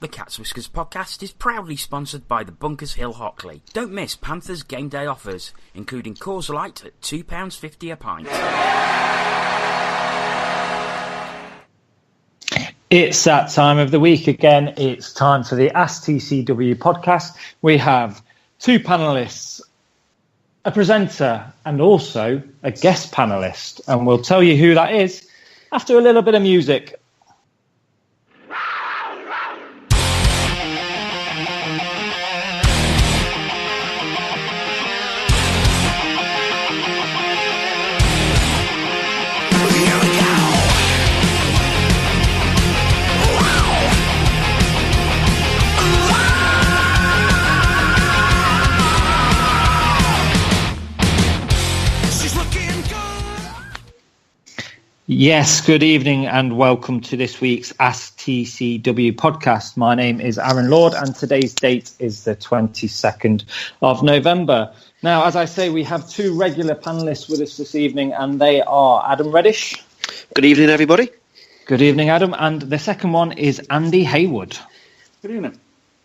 The Cat's Whiskers podcast is proudly sponsored by the Bunkers Hill Hockley. Don't miss Panthers game day offers, including Coors Light at £2.50 a pint. It's that time of the week again. It's time for the AskTCW podcast. We have two panellists, a presenter, and also a guest panellist. And we'll tell you who that is after a little bit of music. Yes, good evening and welcome to this week's AskTCW podcast. My name is Aaron Lord and today's date is the 22nd of November. Now, as I say, we have two regular panellists with us this evening and they are Adam Reddish. Good evening, everybody. Good evening, Adam. And the second one is Andy Haywood. Good evening.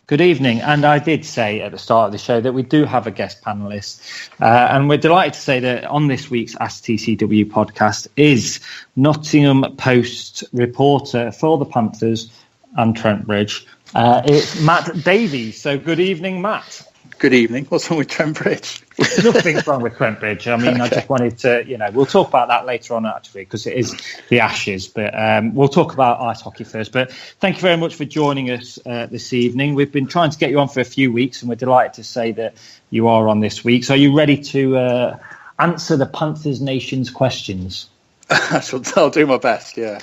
Good evening. And I did say at the start of the show that we do have a guest panellist. And we're delighted to say that on this week's AskTCW podcast is Nottingham Post reporter for the Panthers and Trent Bridge. It's Matt Davies. So good evening, Matt. Good evening. What's wrong with Trent Bridge? Nothing's wrong with Trent Bridge. I mean, okay. I just wanted to, we'll talk about that later on, actually, because it is the Ashes. But we'll talk about ice hockey first. But thank you very much for joining us this evening. We've been trying to get you on for a few weeks, and we're delighted to say that you are on this week. So are you ready to answer the Panthers Nation's questions? I'll do my best, yeah.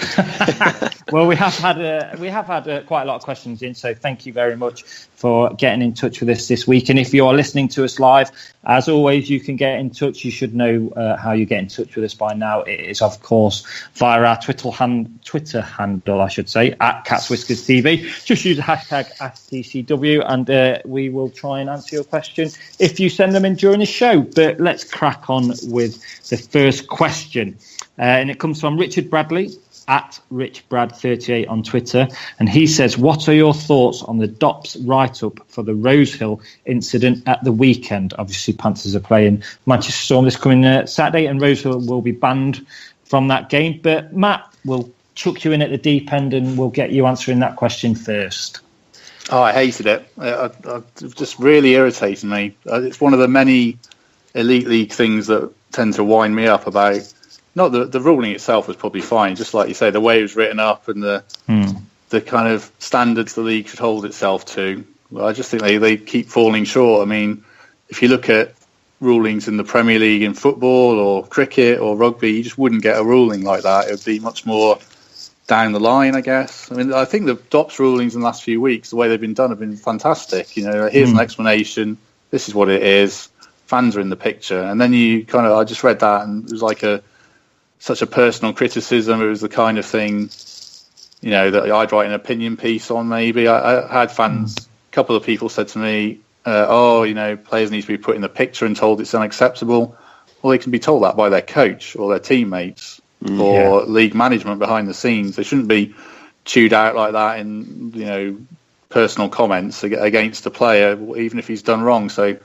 Well, we have had quite a lot of questions in, so thank you very much for getting in touch with us this week. And if you are listening to us live, as always, you can get in touch. You should know how you get in touch with us by now. It is, of course, via our Twitter handle, I should say, at Cats Whiskers TV. Just use the hashtag AskTCW, and we will try and answer your question if you send them in during the show. But let's crack on with the first question. And it comes from Richard Bradley at RichBrad38 on Twitter. And he says, what are your thoughts on the DOPS write-up for the Rosehill incident at the weekend? Obviously, Panthers are playing Manchester Storm this coming Saturday, and Rosehill will be banned from that game. But Matt, we'll chuck you in at the deep end and we'll get you answering that question first. Oh, I hated it. It just really irritated me. It's one of the many Elite League things that tend to wind me up about. Not the ruling itself was probably fine, just like you say, the way it was written up and the kind of standards the league should hold itself to. Well, I just think they keep falling short. I mean, if you look at rulings in the Premier League in football or cricket or rugby, you just wouldn't get a ruling like that. It would be much more down the line, I guess. I mean, I think the DOPS rulings in the last few weeks, the way they've been done, have been fantastic. Here's an explanation. This is what it is. Fans are in the picture. And then I just read that and it was like such a personal criticism. It was the kind of thing, that I'd write an opinion piece on maybe. I had fans, a couple of people said to me, players need to be put in the picture and told it's unacceptable. Well, they can be told that by their coach or their teammates or league management behind the scenes. They shouldn't be chewed out like that in, personal comments against a player, even if he's done wrong. So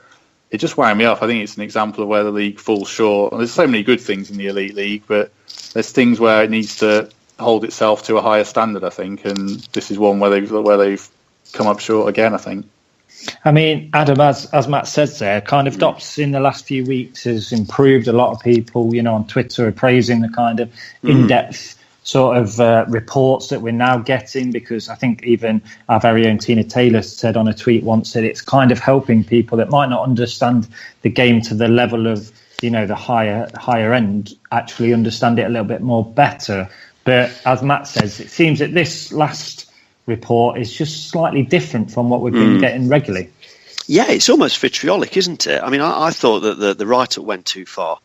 it just wound me up. I think it's an example of where the league falls short. And there's so many good things in the Elite League, but there's things where it needs to hold itself to a higher standard, I think. And this is one where they've come up short again, I think. I mean, Adam, as Matt says there, kind of DOPS in the last few weeks has improved. A lot of people, on Twitter are praising the kind of in-depth sort of reports that we're now getting, because I think even our very own Tina Taylor said on a tweet once that it's kind of helping people that might not understand the game to the level of, the higher end actually understand it a little bit more better. But as Matt says, it seems that this last report is just slightly different from what we've been getting regularly. Yeah, it's almost vitriolic, isn't it? I mean, I thought that the write-up went too far.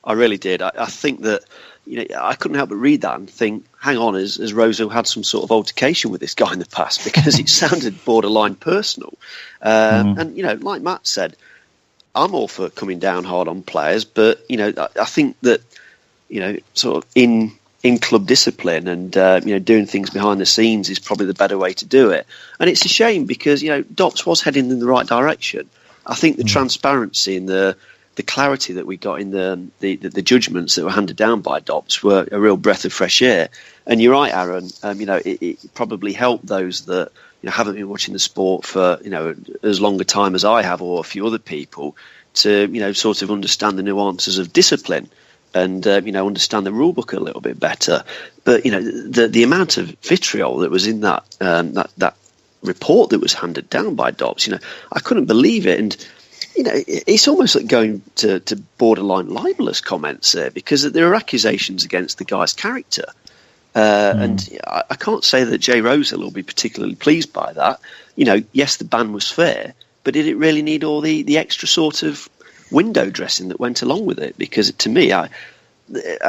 I really did. I think that I couldn't help but read that and think, hang on, has Rosehill had some sort of altercation with this guy in the past? Because it sounded borderline personal. And, like Matt said, I'm all for coming down hard on players, but, I think that, sort of in in-club discipline and doing things behind the scenes is probably the better way to do it. And it's a shame because Dops was heading in the right direction. I think the transparency and the clarity that we got in the judgments that were handed down by Dops were a real breath of fresh air. And you're right, Aaron. It probably helped those that haven't been watching the sport for as long a time as I have, or a few other people, to sort of understand the nuances of discipline and understand the rule book a little bit better. But the amount of vitriol that was in that report that was handed down by Dobbs, I couldn't believe it. And it's almost like going to borderline libelous comments there, because there are accusations against the guy's character. And I can't say that Jay Rosell will be particularly pleased by that. Yes, the ban was fair, but did it really need all the extra sort of window dressing that went along with it? Because to me, I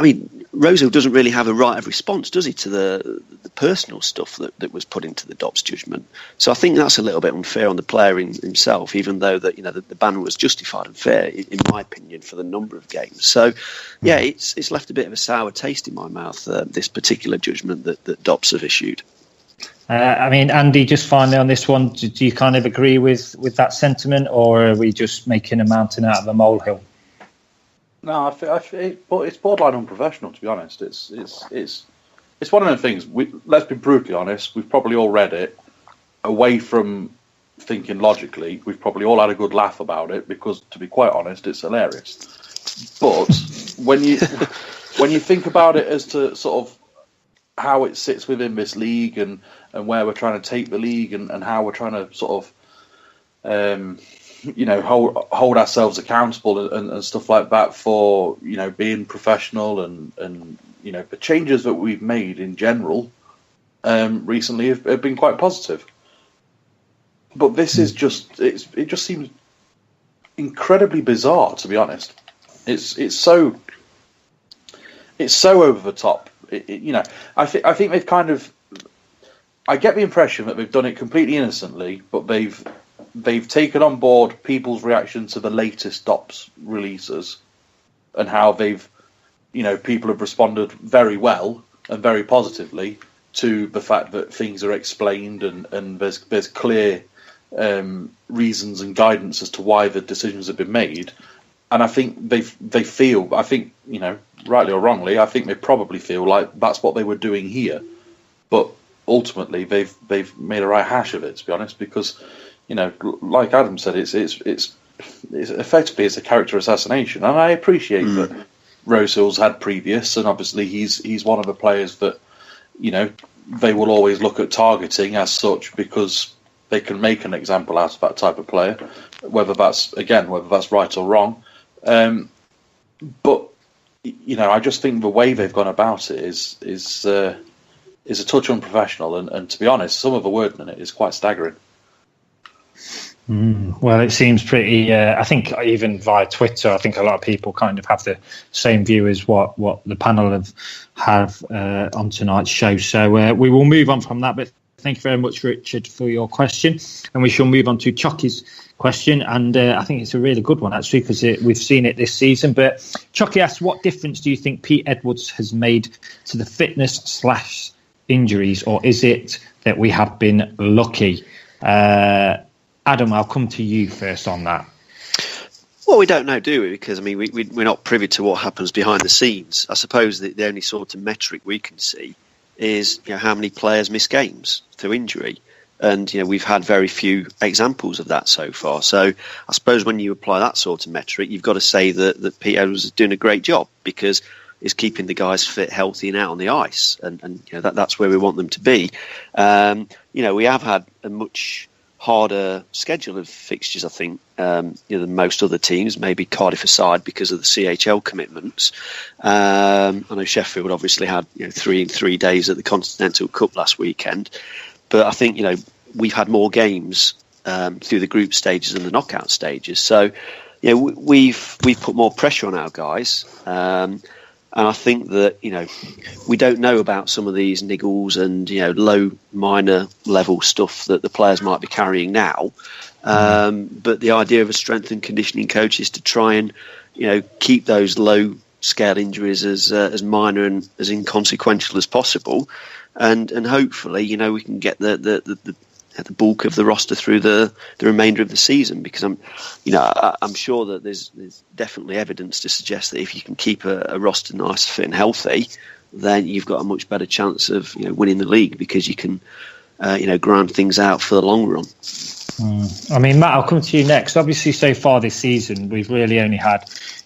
mean, Rosell doesn't really have a right of response, does he, to the personal stuff that was put into the Dobbs judgment? So I think that's a little bit unfair on the player himself, even though that the ban was justified and fair, in my opinion, for the number of games. So, yeah, it's left a bit of a sour taste in my mouth, this particular judgment that Dobbs have issued. I mean, Andy, just finally on this one, do you kind of agree with that sentiment, or are we just making a mountain out of a molehill? No, it's borderline unprofessional, to be honest. It's one of those things. Let's be brutally honest. We've probably all read it. Away from thinking logically, we've probably all had a good laugh about it because, to be quite honest, it's hilarious. But when you think about it as to sort of how it sits within this league and where we're trying to take the league and how we're trying to sort of hold ourselves accountable and stuff like that for being professional and the changes that we've made in general recently have been quite positive. But this is it just seems incredibly bizarre, to be honest. It's so over the top. I think they've kind of, I get the impression that they've done it completely innocently, but they've taken on board people's reaction to the latest Dops releases and how people have responded very well and very positively to the fact that things are explained and there's clear reasons and guidance as to why the decisions have been made. And I think they feel, rightly or wrongly, I think they probably feel like that's what they were doing here. But ultimately, they've made a right hash of it, to be honest, because like Adam said, it's effectively it's a character assassination, and I appreciate that Rosell's had previous, and obviously he's one of the players that they will always look at targeting as such because they can make an example out of that type of player, whether that's right or wrong. But I just think the way they've gone about it is a touch unprofessional, and to be honest, some of the wording in it is quite staggering. Well, it seems pretty. I think even via Twitter, I think a lot of people kind of have the same view as what the panel have on tonight's show. So we will move on from that. But thank you very much, Richard, for your question, and we shall move on to Chucky's question. And I think it's a really good one actually because we've seen it this season. But Chucky asks, what difference do you think Pete Edwards has made to the fitness/injuries, or is it that we have been lucky? Adam, I'll come to you first on that. Well, we don't know, do we? Because, we're not privy to what happens behind the scenes. I suppose the only sort of metric we can see is how many players miss games through injury. And, we've had very few examples of that so far. So I suppose when you apply that sort of metric, you've got to say that Pete Edwards is doing a great job because he's keeping the guys fit, healthy and out on the ice. And that's where we want them to be. We have had a much harder schedule of fixtures, I think, than most other teams, maybe Cardiff aside because of the CHL commitments. I know Sheffield obviously had 3 in 3 days at the Continental Cup last weekend, but I think we've had more games through the group stages and the knockout stages. So we've put more pressure on our guys. And I think that, we don't know about some of these niggles and, low minor level stuff that the players might be carrying now. But the idea of a strength and conditioning coach is to try and, keep those low scale injuries as minor and as inconsequential as possible, and hopefully we can get the bulk of the roster through the remainder of the season, because I'm sure that there's definitely evidence to suggest that if you can keep a roster nice, fit and healthy, then you've got a much better chance of winning the league, because you can grind things out for the long run. I mean, Matt, I'll come to you next. Obviously, so far this season, we've really only had,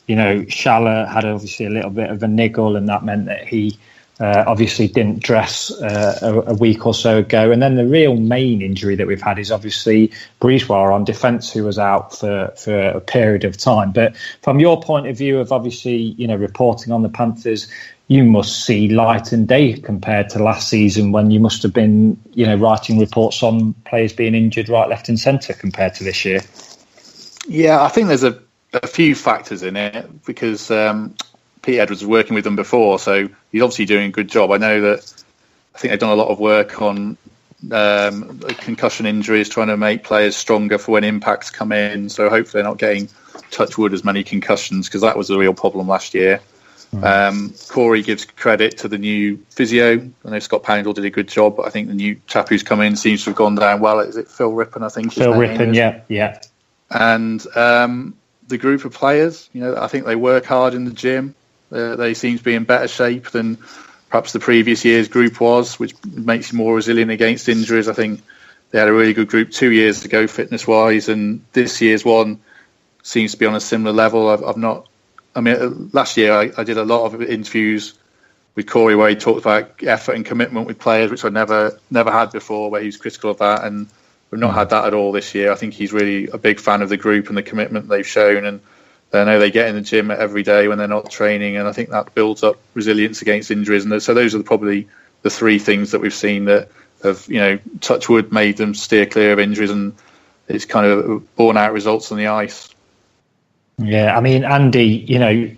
Schaller had obviously a little bit of a niggle, and that meant that he obviously didn't dress a week or so ago. And then the real main injury that we've had is obviously Brisebois on defence, who was out for a period of time. But from your point of view of obviously, reporting on the Panthers, you must see light and day compared to last season, when you must have been, writing reports on players being injured right, left and centre compared to this year. Yeah, I think there's a few factors in it, because Pete Edwards was working with them before, so he's obviously doing a good job. I think they've done a lot of work on concussion injuries, trying to make players stronger for when impacts come in. So hopefully they're not getting, touch wood, as many concussions, because that was a real problem last year. Corey gives credit to the new physio. I know Scott Poundle did a good job, but I think the new chap who's come in seems to have gone down well. Is it Phil Rippon, I think? Phil Rippon, yeah. And the group of players, I think they work hard in the gym. They seem to be in better shape than perhaps the previous year's group was, which makes you more resilient against injuries. I think they had a really good group 2 years ago, fitness-wise, and this year's one seems to be on a similar level. Last year I did a lot of interviews with Corey where he talked about effort and commitment with players, which I'd never had before, where he was critical of that, and we've not had that at all this year. I think he's really a big fan of the group and the commitment they've shown, and I know they get in the gym every day when they're not training, and I think that builds up resilience against injuries. And so those are probably the three things that we've seen that have, touch wood, made them steer clear of injuries, and it's kind of borne out results on the ice. Yeah, I mean, Andy,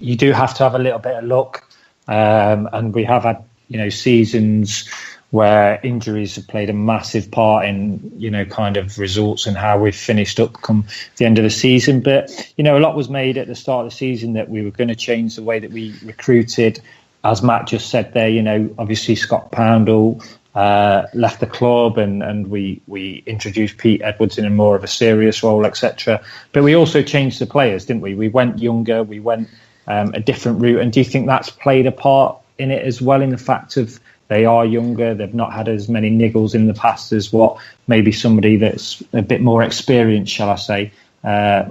you do have to have a little bit of luck, and we have had, seasons where injuries have played a massive part in, kind of results and how we've finished up come the end of the season. But, a lot was made at the start of the season that we were going to change the way that we recruited. As Matt just said there, obviously Scott Poundle left the club, and we introduced Pete Edwards in a more of a serious role, etc. But we also changed the players, didn't we? We went younger, we went a different route. And do you think that's played a part in it as well, in the fact of they are younger, they've not had as many niggles in the past as what maybe somebody that's a bit more experienced, shall I say,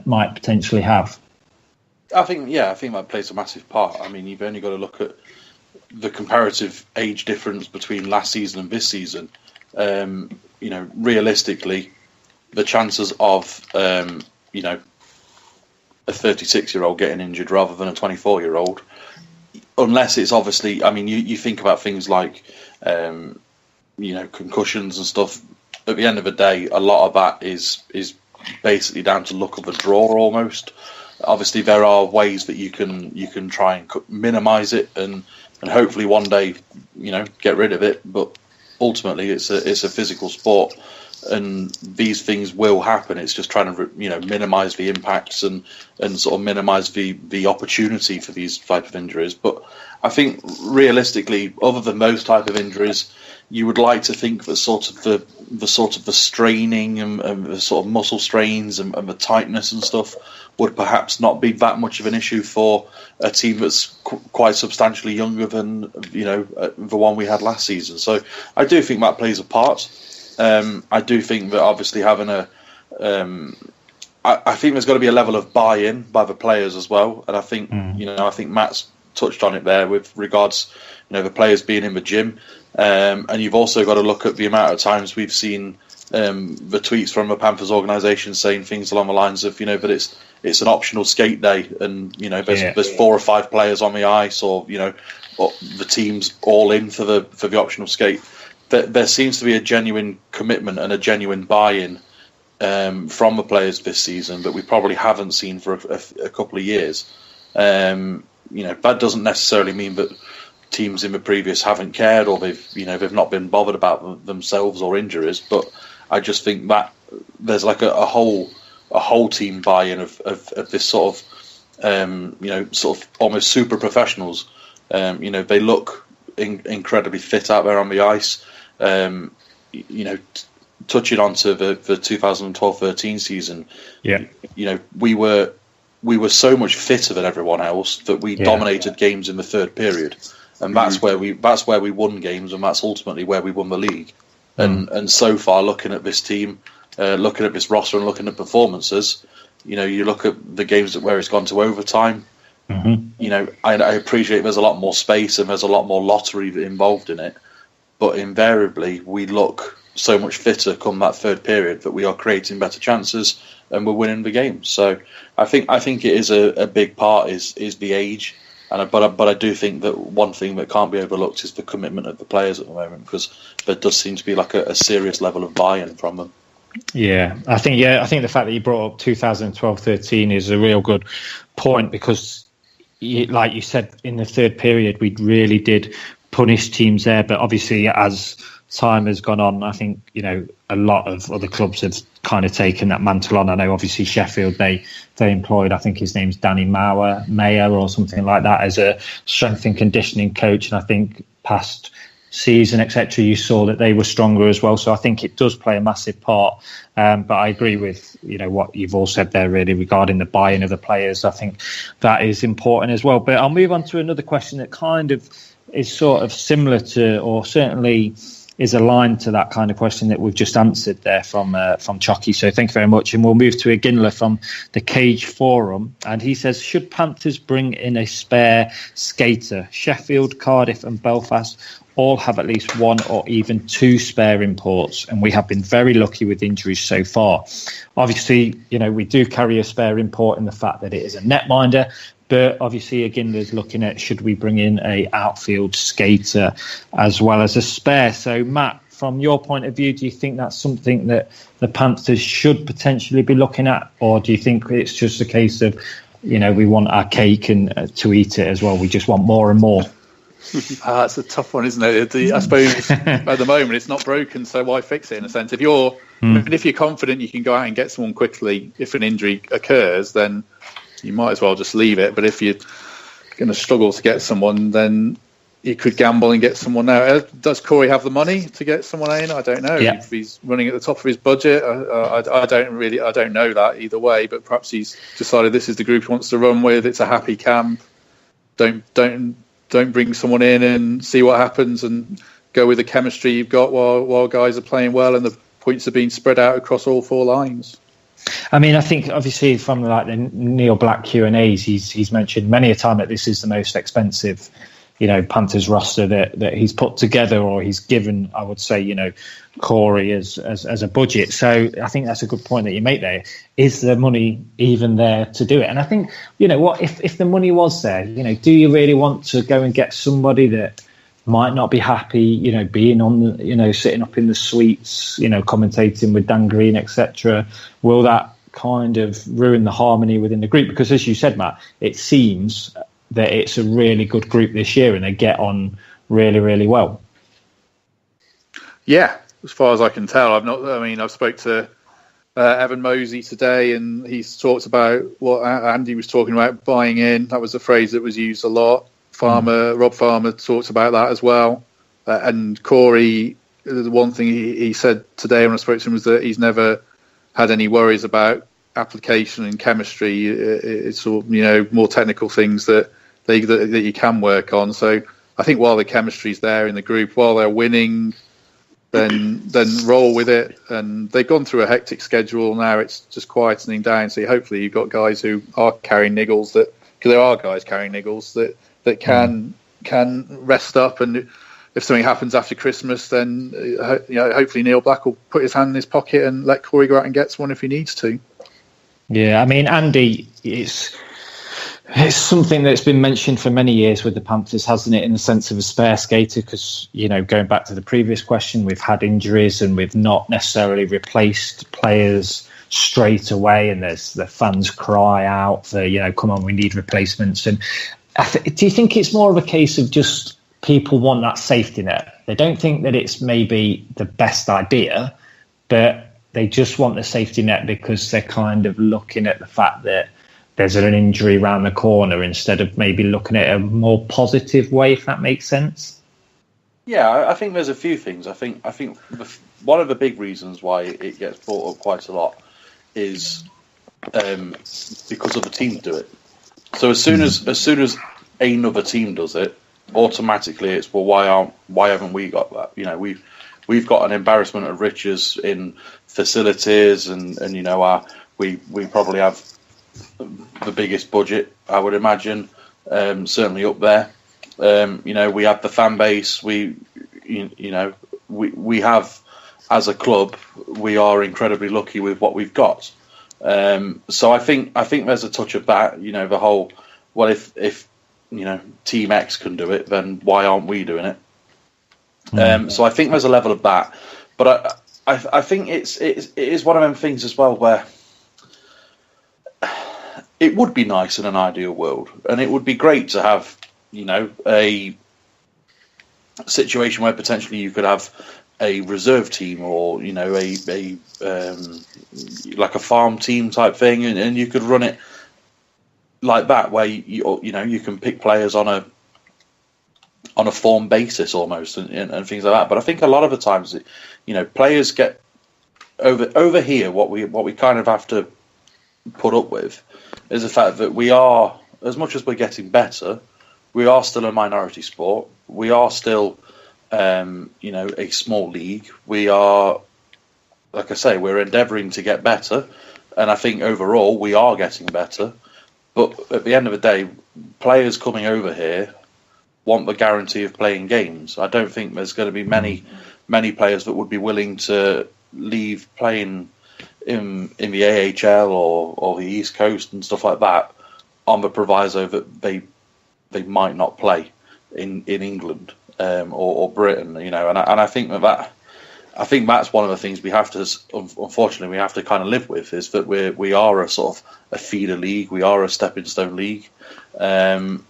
might potentially have? I think that plays a massive part. I mean, you've only got to look at the comparative age difference between last season and this season. Realistically, the chances of a 36-year-old getting injured rather than a 24-year-old, unless it's obviously, you think about things like concussions and stuff. At the end of the day, a lot of that is basically down to luck of the draw almost. Obviously, there are ways that you can try and minimise it and hopefully one day, get rid of it. But ultimately, it's a physical sport, and these things will happen. It's just trying to minimise the impacts and sort of minimise the opportunity for these type of injuries. But I think realistically, other than those type of injuries, you would like to think that the straining and the sort of muscle strains and the tightness and stuff would perhaps not be that much of an issue for a team that's quite substantially younger than the one we had last season. So I do think that plays a part. I do think that obviously having I think there's got to be a level of buy-in by the players as well, and I think I think Matt's touched on it there with regards the players being in the gym, and you've also got to look at the amount of times we've seen the tweets from the Panthers organisation saying things along the lines of that it's an optional skate day, and there's 4 or 5 players on the ice, or the team's all in for the optional skate. There seems to be a genuine commitment and a genuine buy-in from the players this season that we probably haven't seen for a couple of years. That doesn't necessarily mean that teams in the previous haven't cared, or they've not been bothered about themselves or injuries. But I just think that there's like a whole team buy-in of this sort of sort of almost super professionals. They look incredibly fit out there on the ice. Touching on to the 2012-13 season, we were so much fitter than everyone else that we dominated games in the third period, and that's where we won games, and that's ultimately where we won the league. And so far, looking at this team, looking at this roster, and looking at performances, you look at the games where it's gone to overtime. I appreciate there's a lot more space and there's a lot more lottery involved in it, but invariably we look so much fitter come that third period that we are creating better chances and we're winning the game. So I think it is a big part is the age, but I do think that one thing that can't be overlooked is the commitment of the players at the moment, because there does seem to be like a serious level of buy-in from them. Yeah, I think the fact that you brought up 2012-13 is a real good point, because like you said, in the third period we really did punish teams there, but obviously as time has gone on, I think a lot of other clubs have kind of taken that mantle on. I know obviously Sheffield, they employed, I think his name's Danny Mayer or something like that, as a strength and conditioning coach, and I think past season, etc., you saw that they were stronger as well. So I think it does play a massive part. But I agree with what you've all said there, really, regarding the buy-in of the players. I think that is important as well. But I'll move on to another question that kind of is sort of similar to, or certainly is aligned to that kind of question that we've just answered there from Chucky. So thank you very much. And we'll move to a Ginler from the Cage Forum. And he says, should Panthers bring in a spare skater? Sheffield, Cardiff and Belfast all have at least one or even two spare imports, and we have been very lucky with injuries so far. Obviously, we do carry a spare import in the fact that it is a netminder, but obviously again there's looking at, should we bring in a outfield skater as well as a spare? So Matt, from your point of view, do you think that's something that the Panthers should potentially be looking at, or do you think it's just a case of we want our cake and to eat it as well, we just want more and more? That's a tough one, isn't it? I suppose at the moment it's not broken, so why fix it, in a sense? If you're confident you can go out and get someone quickly if an injury occurs, then you might as well just leave it. But if you're going to struggle to get someone, then you could gamble and get someone now. Does Corey have the money to get someone in? I don't know. Yeah. If he's running at the top of his budget, I don't know that either way. But perhaps he's decided this is the group he wants to run with. It's a happy camp. Don't bring someone in and see what happens, and go with the chemistry you've got while guys are playing well and the points are being spread out across all four lines. I mean, I think obviously from like the Neil Black Q&As, he's mentioned many a time that this is the most expensive, Panthers roster that he's put together, or he's given, I would say, Corey as a budget. So I think that's a good point that you make there. Is the money even there to do it? And I think, if the money was there, do you really want to go and get somebody that might not be happy, being on the, sitting up in the suites, commentating with Dan Green, etc. Will that kind of ruin the harmony within the group? Because as you said, Matt, it seems that it's a really good group this year and they get on really, really well. Yeah, as far as I can tell. I've spoke to Evan Mosey today, and he's talked about what Andy was talking about, buying in. That was a phrase that was used a lot. Rob Farmer talked about that as well. And Corey, the one thing he said today when I spoke to him was that he's never had any worries about application and chemistry. It's all, more technical things that you can work on. So I think while the chemistry's there in the group, while they're winning, then roll with it. And they've gone through a hectic schedule now. It's just quietening down. So hopefully you've got guys who are carrying niggles, because there are guys carrying niggles that can rest up. And if something happens after Christmas, then hopefully Neil Black will put his hand in his pocket and let Corey go out and get someone if he needs to. Yeah, I mean, Andy, it's something that's been mentioned for many years with the Panthers, hasn't it, in the sense of a spare skater? Because, going back to the previous question, we've had injuries and we've not necessarily replaced players straight away, and the fans cry out for, come on, we need replacements. And do you think it's more of a case of just people want that safety net? They don't think that it's maybe the best idea, but they just want the safety net because they're kind of looking at the fact that there's an injury around the corner instead of maybe looking at it a more positive way, if that makes sense? Yeah, I think there's a few things. I think one of the big reasons why it gets brought up quite a lot is because other teams do it. So as soon as another team does it, automatically it's, well, why haven't we got that? You know, we've got an embarrassment of riches in facilities, and you know, we probably have the biggest budget, I would imagine, certainly up there. You know, we have the fan base. We have, as a club, we are incredibly lucky with what we've got. So I think there's a touch of that. You know, the whole, well, if you know, Team X can do it, then why aren't we doing it? So I think there's a level of that, but I think it is one of them things as well where it would be nice in an ideal world, and it would be great to have, you know, a situation where potentially you could have a reserve team, or, you know, a like a farm team type thing, and you could run it like that, where you know, you can pick players on a form basis almost, and things like that. But I think a lot of the times, you know, players get over here. What we kind of have to put up with is the fact that we are, as much as we're getting better, we are still a minority sport. We are still, you know, a small league. We are, like I say, we're endeavouring to get better, and I think overall we are getting better. But at the end of the day, players coming over here want the guarantee of playing games. I don't think there's going to be many players that would be willing to leave playing in the AIHL or the East Coast and stuff like that on the proviso that they might not play in England or Britain, you know. And I think I think that's one of the things we have to, unfortunately, we have to kind of live with, is that we are a sort of a feeder league, we are a stepping stone league, and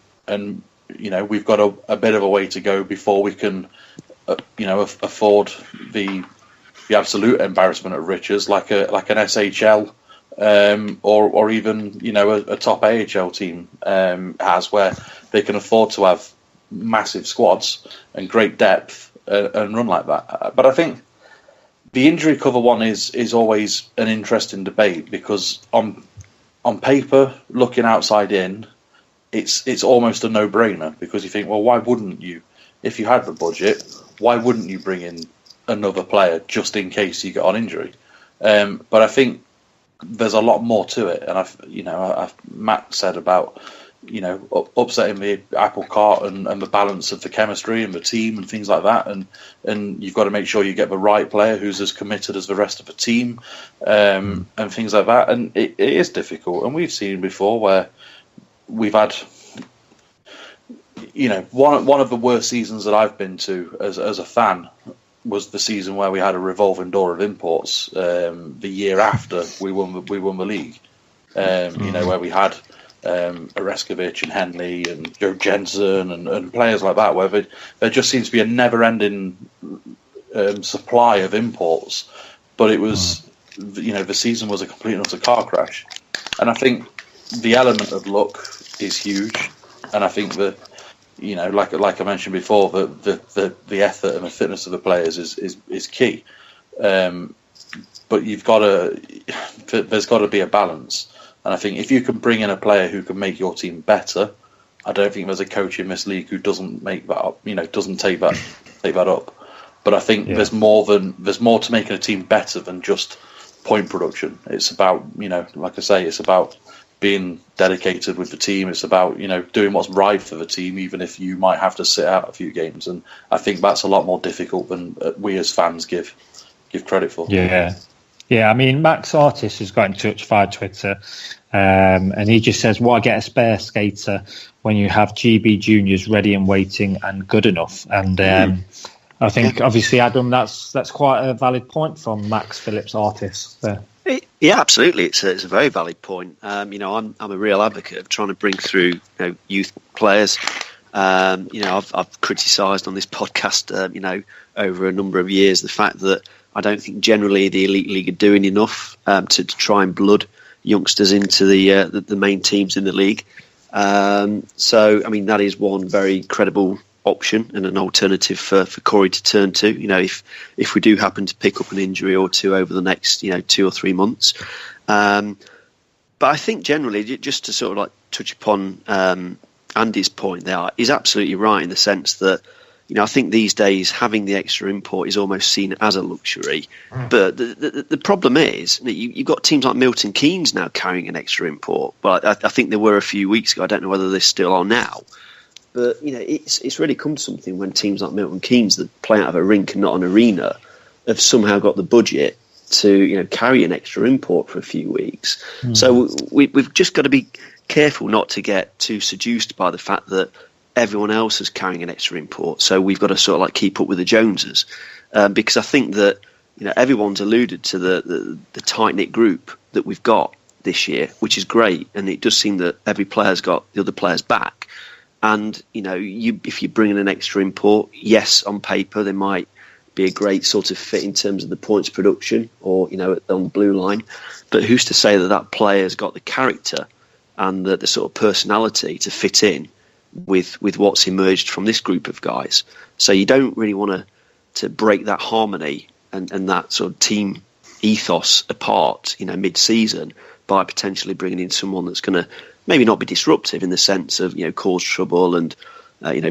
you know, we've got a bit of a way to go before we can, you know, afford the absolute embarrassment of riches like an SHL or even, you know, a top AHL team has, where they can afford to have massive squads and great depth and run like that. But I think the injury cover one is always an interesting debate, because on paper, looking outside in, it's almost a no-brainer, because you think, well, why wouldn't you, if you had the budget, why wouldn't you bring in another player just in case you get on injury? But I think there's a lot more to it, and Matt said about, you know, upsetting the apple cart and the balance of the chemistry and the team and things like that, and you've got to make sure you get the right player who's as committed as the rest of the team, and things like that. And it is difficult, and we've seen before where we've had, you know, one of the worst seasons that I've been to as a fan was the season where we had a revolving door of imports the year after we won the league. You know, where we had Oreskovic and Henley and Joe Jensen and players like that, where there just seems to be a never-ending supply of imports. But it was, you know, the season was a complete and utter car crash. And I think the element of luck is huge, and I think that, you know, like I mentioned before, the effort and the fitness of the players is key. But there's got to be a balance. And I think if you can bring in a player who can make your team better, I don't think there's a coach in this league who doesn't make that up, you know, doesn't take that up. But I think there's more to making a team better than just point production. It's about, you know, like I say, it's about being dedicated with the team. It's about, you know, doing what's right for the team, even if you might have to sit out a few games. And I think that's a lot more difficult than we as fans give credit for. Yeah, I mean, Max Artis has got in touch via Twitter, and he just says, why get a spare skater when you have GB juniors ready and waiting and good enough? And I think, obviously, Adam, that's quite a valid point from Max Phillips Artis there. Yeah, absolutely. It's a very valid point. You know, I'm a real advocate of trying to bring through, you know, youth players. You know, I've criticised on this podcast, you know, over a number of years, the fact that I don't think generally the Elite League are doing enough to try and blood youngsters into the main teams in the league. So, I mean, that is one very credible option and an alternative for Corey to turn to. You know, if we do happen to pick up an injury or two over the next 2 or 3 months. But I think generally, just to sort of like touch upon Andy's point there, he's absolutely right in the sense that, I think these days having the extra import is almost seen as a luxury. But the problem is that you've got teams like Milton Keynes now carrying an extra import. Well, I think there were a few weeks ago. I don't know whether they still are now. But, it's really come to something when teams like Milton Keynes that play out of a rink and not an arena have somehow got the budget to, carry an extra import for a few weeks. So we've just got to be careful not to get too seduced by the fact that everyone else is carrying an extra import, so we've got to sort of like keep up with the Joneses, because I think that everyone's alluded to the tight knit group that we've got this year, which is great, and it does seem that every player's got the other players back. And if you bring in an extra import, yes, on paper they might be a great sort of fit in terms of the points production or on the blue line, but who's to say that player's got the character and the sort of personality to fit in with what's emerged from this group of guys? So you don't really want to break that harmony and that sort of team ethos apart, mid-season by potentially bringing in someone that's going to maybe not be disruptive in the sense of cause trouble and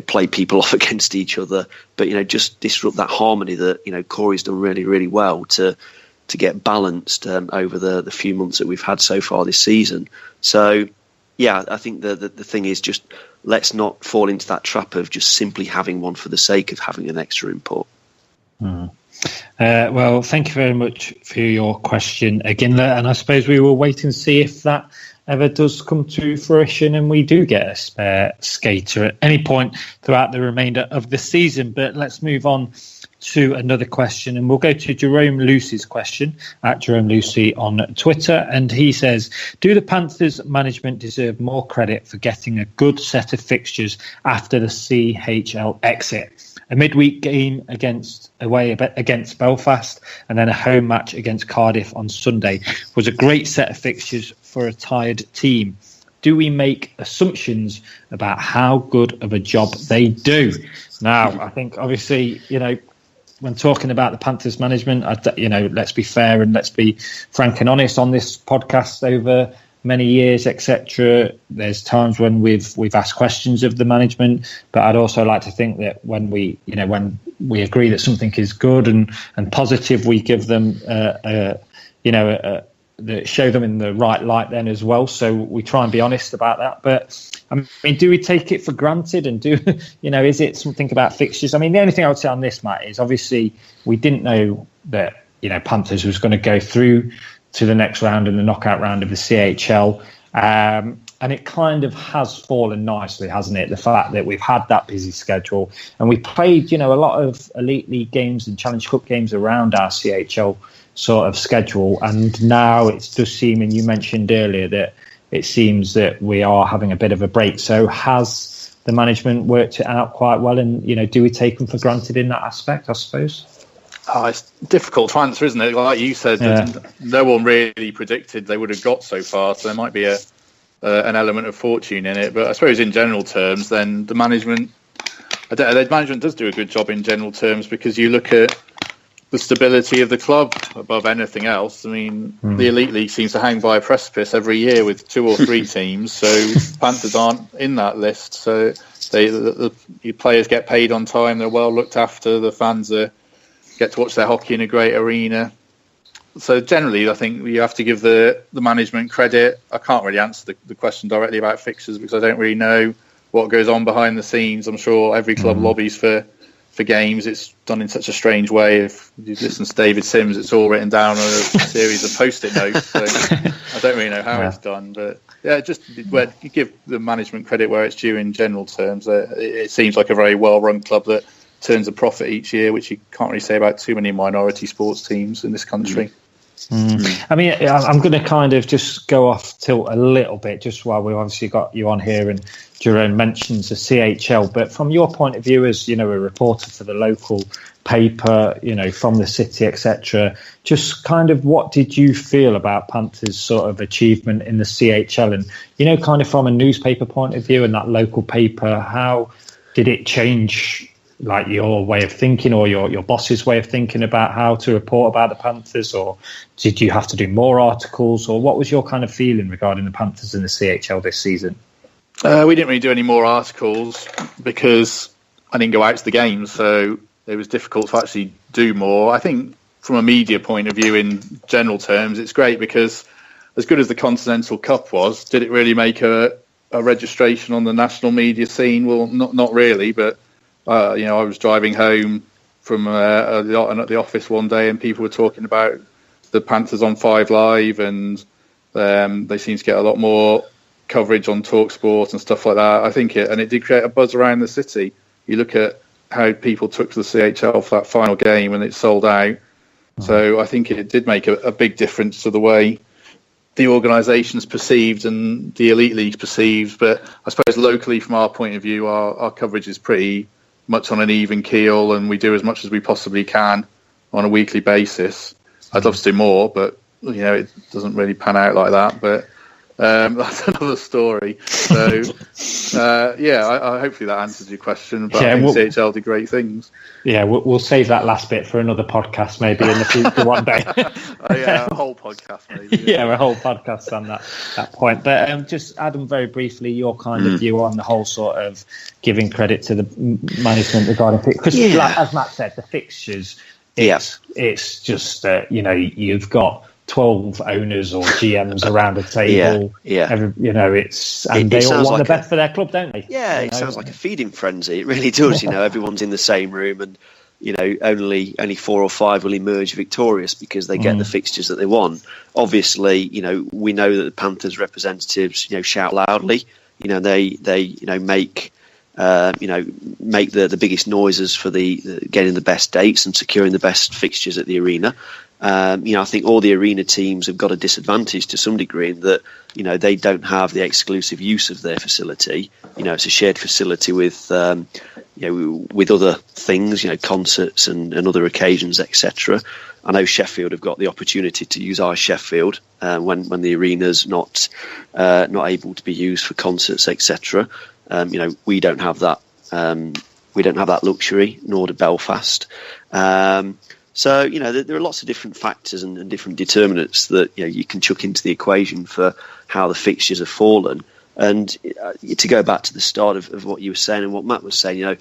play people off against each other, but just disrupt that harmony that Corey's done really, really well to get balanced over the few months that we've had so far this season. So yeah, I think the thing is just let's not fall into that trap of just simply having one for the sake of having an extra import. Well, thank you very much for your question again, and I suppose we will wait and see if that ever does come to fruition and we do get a spare skater at any point throughout the remainder of the season. But let's move on to another question, and we'll go to Jerome Lucy's question at Jerome Lucy on Twitter, and he says, do the Panthers management deserve more credit for getting a good set of fixtures after the CHL exit? A midweek game away against Belfast and then a home match against Cardiff on Sunday was a great set of fixtures for a tired team. Do we make assumptions about how good of a job they do? Now, I think obviously, when talking about the Panthers management, let's be fair and let's be frank and honest on this podcast over many years, etc. There's times when we've asked questions of the management, but I'd also like to think that when we agree that something is good and positive, we give them show them in the right light then as well. So we try and be honest about that. But I mean, do we take it for granted? And is it something about fixtures? I mean, the only thing I would say on this, Matt, is obviously we didn't know that Panthers was going to go through to the next round and the knockout round of the CHL. And it kind of has fallen nicely, hasn't it? The fact that we've had that busy schedule and we played, a lot of Elite League games and Challenge Cup games around our CHL sort of schedule. And now it does seem, and you mentioned earlier, that it seems that we are having a bit of a break. So has the management worked it out quite well? And, do we take them for granted in that aspect, I suppose? It's difficult to answer, isn't it? Like you said, no one really predicted they would have got so far, so there might be an element of fortune in it. But I suppose in general terms, then the management does do a good job in general terms, because you look at the stability of the club above anything else. I mean, the Elite League seems to hang by a precipice every year with 2 or 3 teams, so Panthers aren't in that list. So the players get paid on time, they're well looked after, the fans get to watch their hockey in a great arena. So generally, I think you have to give the management credit. I can't really answer the question directly about fixtures because I don't really know what goes on behind the scenes. I'm sure every club lobbies for games. It's done in such a strange way. If you listen to David Sims, it's all written down on a series of post-it notes. So I don't really know how it's done. But yeah, just where you give the management credit where it's due in general terms. It seems like a very well-run club that turns a profit each year, which you can't really say about too many minority sports teams in this country. I mean, I'm going to kind of just go off tilt a little bit, just while we've obviously got you on here and Jerome mentions the CHL. But from your point of view as, a reporter for the local paper, from the city, etc. Just kind of what did you feel about Panthers' sort of achievement in the CHL? And, kind of from a newspaper point of view and that local paper, how did it change like your way of thinking or your boss's way of thinking about how to report about the Panthers? Or did you have to do more articles? Or what was your kind of feeling regarding the Panthers in the CHL this season? We didn't really do any more articles because I didn't go out to the games, so it was difficult to actually do more. I think from a media point of view, in general terms, it's great because as good as the Continental Cup was, did it really make a registration on the national media scene? Well, not really, but I was driving home from the office one day and people were talking about the Panthers on 5 Live, and they seem to get a lot more coverage on TalkSport and stuff like that. I think it did create a buzz around the city. You look at how people took to the CHL for that final game and it sold out. So I think it did make a big difference to the way the organisation's perceived and the elite league's perceived. But I suppose locally, from our point of view, our coverage is pretty much on an even keel, and we do as much as we possibly can on a weekly basis. I'd love to do more, but it doesn't really pan out like that. But that's another story. So I hopefully that answers your question. But I think CHL did great things. Yeah, we'll save that last bit for another podcast maybe in the future one day. A whole podcast maybe. A whole podcast on that point. But just Adam, very briefly, your kind of view on the whole sort of giving credit to the management regarding because, as Matt said, the fixtures. It's just you've got 12 owners or GMs around a table. They all want the best for their club, don't they? Yeah, it sounds like a feeding frenzy. It really does. Everyone's in the same room, and only 4 or 5 will emerge victorious because they get the fixtures that they want. Obviously, we know that the Panthers representatives, shout loudly. They make the biggest noises for the getting the best dates and securing the best fixtures at the arena. I think all the arena teams have got a disadvantage to some degree in that, they don't have the exclusive use of their facility. It's a shared facility with other things, concerts and other occasions, etc. I know Sheffield have got the opportunity to use our Sheffield when the arena's not able to be used for concerts, etc. We don't have that. We don't have that luxury, nor do Belfast. So, there are lots of different factors and different determinants that you can chuck into the equation for how the fixtures have fallen. And to go back to the start of what you were saying and what Matt was saying,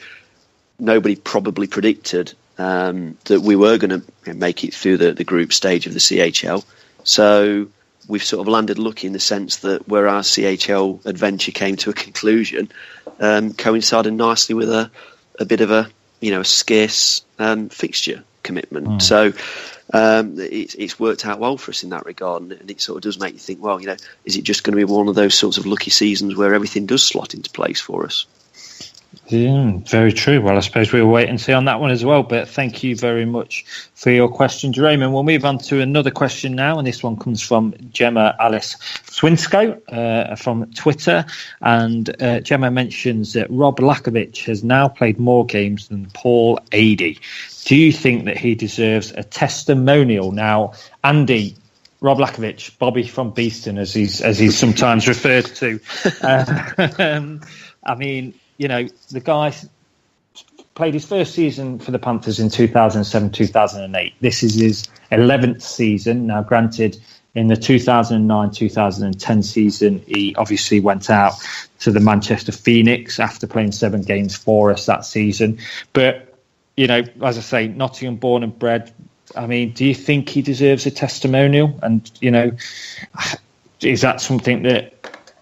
nobody probably predicted that we were going to make it through the group stage of the CHL. So we've sort of landed lucky in the sense that where our CHL adventure came to a conclusion, coincided nicely with a bit of a scarce fixture commitment. So it's worked out well for us in that regard, and it sort of does make you think, well, is it just going to be one of those sorts of lucky seasons where everything does slot into place for us? Yeah, very true. Well, I suppose we'll wait and see on that one as well, but thank you very much for your question, Jerome. And we'll move on to another question now, and this one comes from Gemma Alice Swinsko from Twitter, and Gemma mentions that Rob Lakovic has now played more games than Paul Adey. Do you think that he deserves a testimonial? Now, Andy, Rob Lakovic, Bobby from Beeston, as he's sometimes referred to. I mean, the guy played his first season for the Panthers in 2007-2008. This is his 11th season. Now, granted, in the 2009-2010 season, he obviously went out to the Manchester Phoenix after playing 7 games for us that season. But, as I say, Nottingham born and bred. I mean, do you think he deserves a testimonial? And, is that something that...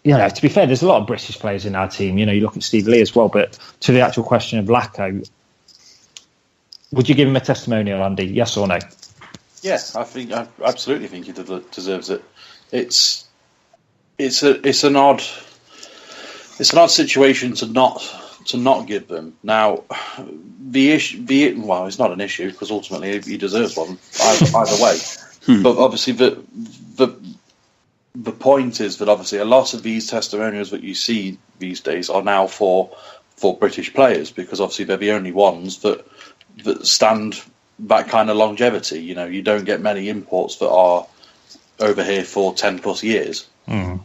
to be fair, there's a lot of British players in our team. You look at Steve Lee as well. But to the actual question of Lacko, would you give him a testimonial, Andy? Yes or no? Yeah, I absolutely think he deserves it. It's an odd situation to not give them. Now, the issue, it's not an issue because ultimately he deserves one either way. But obviously the point is that obviously a lot of these testimonials that you see these days are now for British players because obviously they're the only ones that stand that kind of longevity. You don't get many imports that are over here for 10 plus years. And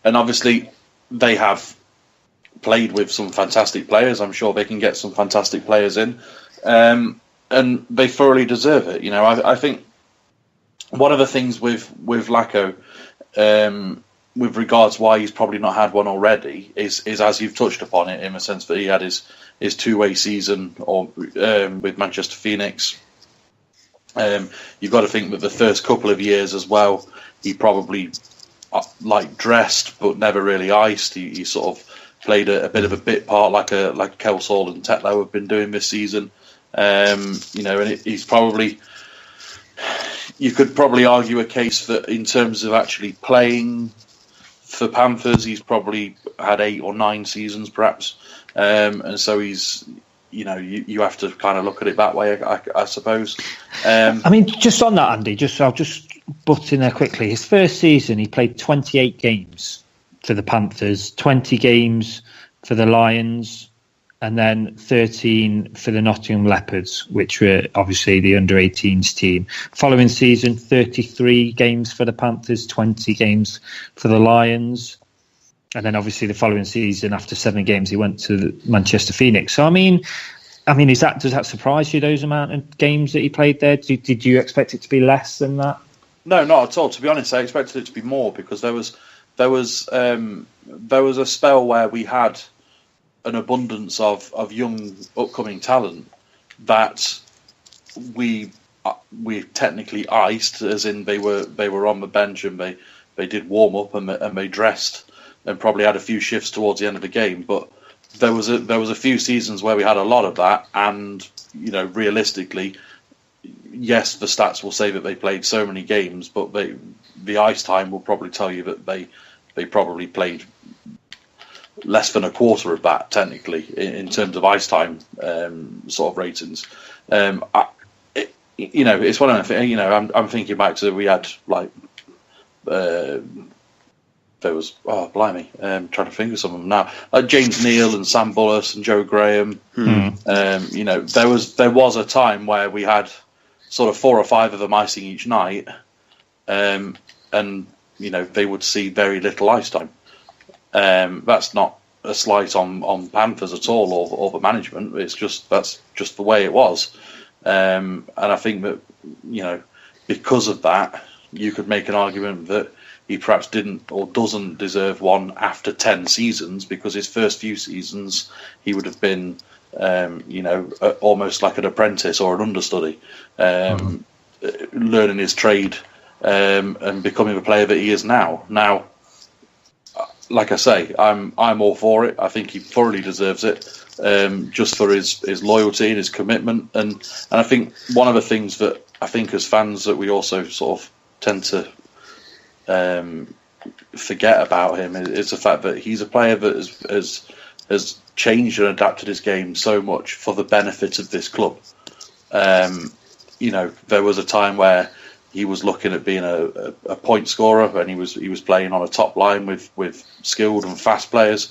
obviously they have played with some fantastic players. I'm sure they can get some fantastic players in, and they thoroughly deserve it. I think one of the things with Lacko, with regards why he's probably not had one already, is as you've touched upon it, in the sense that he had his two-way season with Manchester Phoenix. You've got to think that the first couple of years as well, he probably dressed but never really iced. He sort of played a bit of a bit part like Kelsall and Tetlow have been doing this season. And he's probably, you could probably argue a case that in terms of actually playing for Panthers, he's probably had 8 or 9 seasons perhaps. And so he's, you have to kind of look at it that way, I suppose. Just on that, Andy, I'll just butt in there quickly. His first season, he played 28 games for the Panthers, 20 games for the Lions, and then 13 for the Nottingham Leopards, which were obviously the under-18s team. Following season, 33 games for the Panthers, 20 games for the Lions. And then obviously the following season, after 7 games, he went to Manchester Phoenix. So, does that surprise you, those amount of games that he played there? Did you expect it to be less than that? No, not at all. To be honest, I expected it to be more, because there was a spell where we had an abundance of young upcoming talent that we technically iced, as in they were on the bench and they did warm up and they dressed and probably had a few shifts towards the end of the game. But there was a few seasons where we had a lot of that, and realistically, yes, the stats will say that they played so many games, but the ice time will probably tell you that they probably played less than a quarter of that, technically, in terms of ice time sort of ratings. It's one of the things. I'm thinking back to, we had there was, blimey, trying to think of some of them now, like James Neal and Sam Bullis and Joe Graham. There was a time where we had sort of 4 or 5 of them icing each night, and they would see very little ice time. That's not a slight on Panthers at all, or the management. That's just the way it was, and I think that because of that, you could make an argument that he perhaps didn't or doesn't deserve one after 10 seasons, because his first few seasons he would have been almost like an apprentice or an understudy, learning his trade and becoming the player that he is now. Now, like I say, I'm all for it. I think he thoroughly deserves it, just for his loyalty and his commitment. And I think one of the things that I think as fans that we also sort of tend to forget about him is the fact that he's a player that has changed and adapted his game so much for the benefit of this club. There was a time where he was looking at being a point scorer, and he was playing on a top line with skilled and fast players,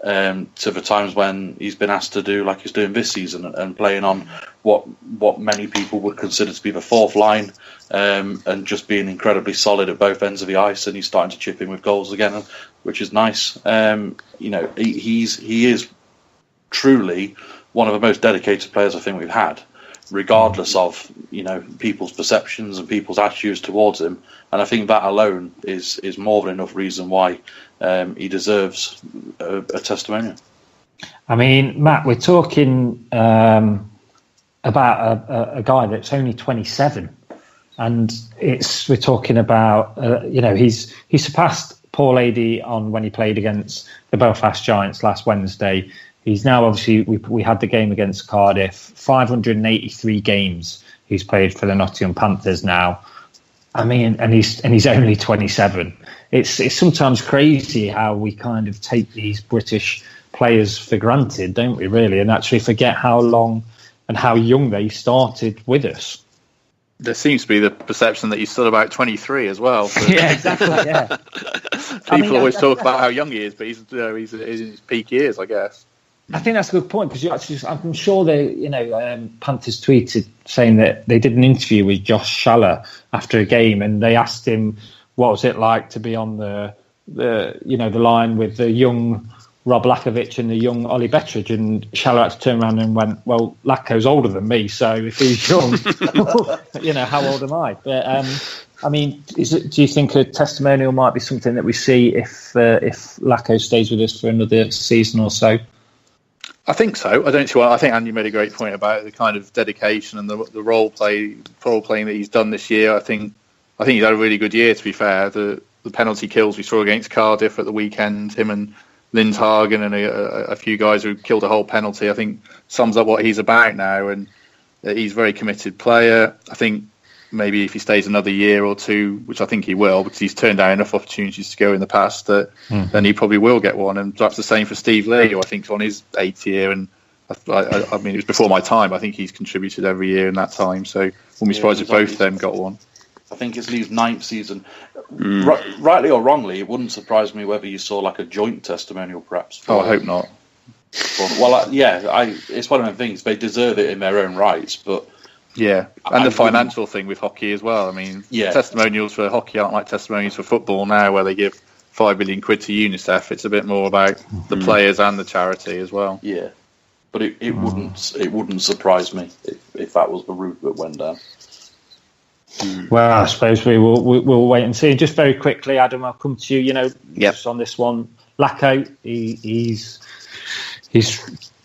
to the times when he's been asked to do like he's doing this season, and playing on what many people would consider to be the fourth line, and just being incredibly solid at both ends of the ice, and he's starting to chip in with goals again, which is nice. He is truly one of the most dedicated players I think we've had, regardless of people's perceptions and people's attitudes towards him. And I think that alone is more than enough reason why he deserves a testimonial. Matt, we're talking about a guy that's only 27, and we're talking about he surpassed Paul Adey on when he played against the Belfast Giants last Wednesday. He's now, obviously, we had the game against Cardiff, 583 games he's played for the Nottingham Panthers now. And he's only 27. It's sometimes crazy how we kind of take these British players for granted, don't we, really, and actually forget how long and how young they started with us. There seems to be the perception that he's still about 23 as well. So. Yeah, exactly, yeah. People always talk about how young he is, but he's in his peak years, I guess. I think that's a good point, because I'm sure Panthers tweeted saying that they did an interview with Josh Schaller after a game, and they asked him what was it like to be on the line with the young Rob Lakovic and the young Ollie Bettridge, and Schaller had to turn around and went, well, Lako's older than me, so if he's young, how old am I? But do you think a testimonial might be something that we see if Lako stays with us for another season or so? I think so. I don't see why. I think Andy made a great point about the kind of dedication and the role playing that he's done this year. I think he's had a really good year, to be fair. The penalty kills we saw against Cardiff at the weekend, him and Lindhagen and a few guys who killed a whole penalty, I think sums up what he's about now, and he's a very committed player. I think maybe if he stays another year or two, which I think he will, because he's turned down enough opportunities to go in the past, that then he probably will get one. And perhaps the same for Steve Lee, who I think is on his 8th year, and I mean, it was before my time. I think he's contributed every year in that time, so wouldn't be surprised if both of them got one. I think it's Lee's 9th season. Rightly or wrongly, it wouldn't surprise me whether you saw like a joint testimonial, perhaps. I hope not. It's one of them things. They deserve it in their own rights, but yeah, and the financial thing with hockey as well. I mean, testimonials for hockey aren't like testimonials for football now, where they give £5 million to UNICEF. It's a bit more about the players and the charity as well. Yeah, but it wouldn't surprise me if that was the route that went down. Well, I suppose we'll wait and see. Just very quickly, Adam, I'll come to you. Just on this one, Lako, he's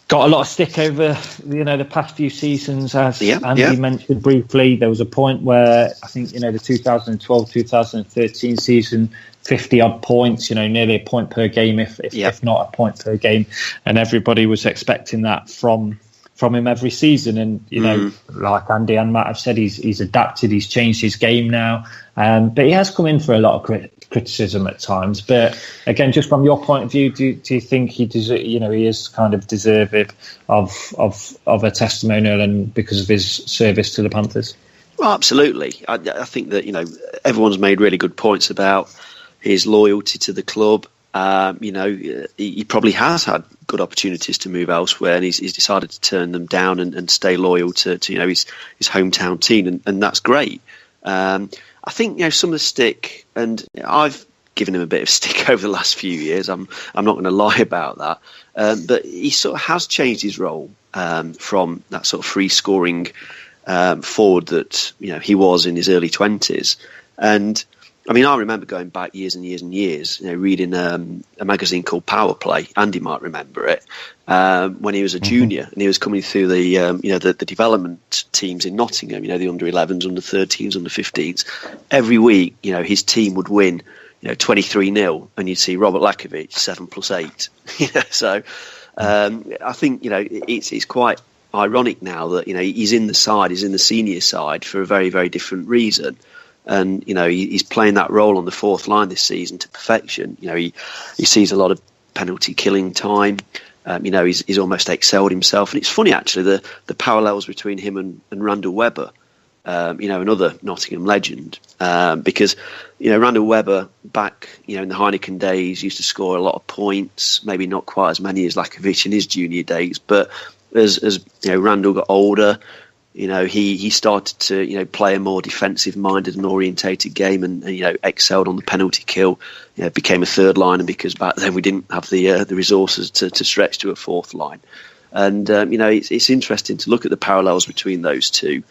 got a lot of stick over the past few seasons, as Andy mentioned briefly. There was a point where I think the 2012-2013 season, 50 odd points, nearly a point per game, if not a point per game, and everybody was expecting that from him every season. And like Andy and Matt have said, he's adapted, he's changed his game now, but he has come in for a lot of criticism at times. But again, just from your point of view, do you think he is kind of deserving of a testimonial, and because of his service to the Panthers? Well, absolutely. I think that everyone's made really good points about his loyalty to the club. He probably has had good opportunities to move elsewhere, and he's decided to turn them down and stay loyal to his hometown team, and that's great. I think some of the stick, and I've given him a bit of stick over the last few years. I'm not going to lie about that, but he sort of has changed his role from that sort of free scoring forward that he was in his early 20s. And I mean, I remember going back years and years and years, reading a magazine called Power Play. Andy might remember it, when he was a junior, and he was coming through the development teams in Nottingham, the under 11s, under 13s, under 15s. Every week, his team would win, 23-0, and you'd see Robert Lakovic 7+8. So I think it's quite ironic now that he's in the senior side for a very, very different reason. And he's playing that role on the fourth line this season to perfection. He sees a lot of penalty killing time. He's almost excelled himself. And it's funny actually the parallels between him and Randall Webber, another Nottingham legend, because Randall Webber back in the Heineken days used to score a lot of points, maybe not quite as many as Lakovic in his junior days, but as Randall got older, he started to play a more defensive minded and orientated game, and excelled on the penalty kill. Became a third liner, because back then we didn't have the resources to stretch to a fourth line. And it's interesting to look at the parallels between those two.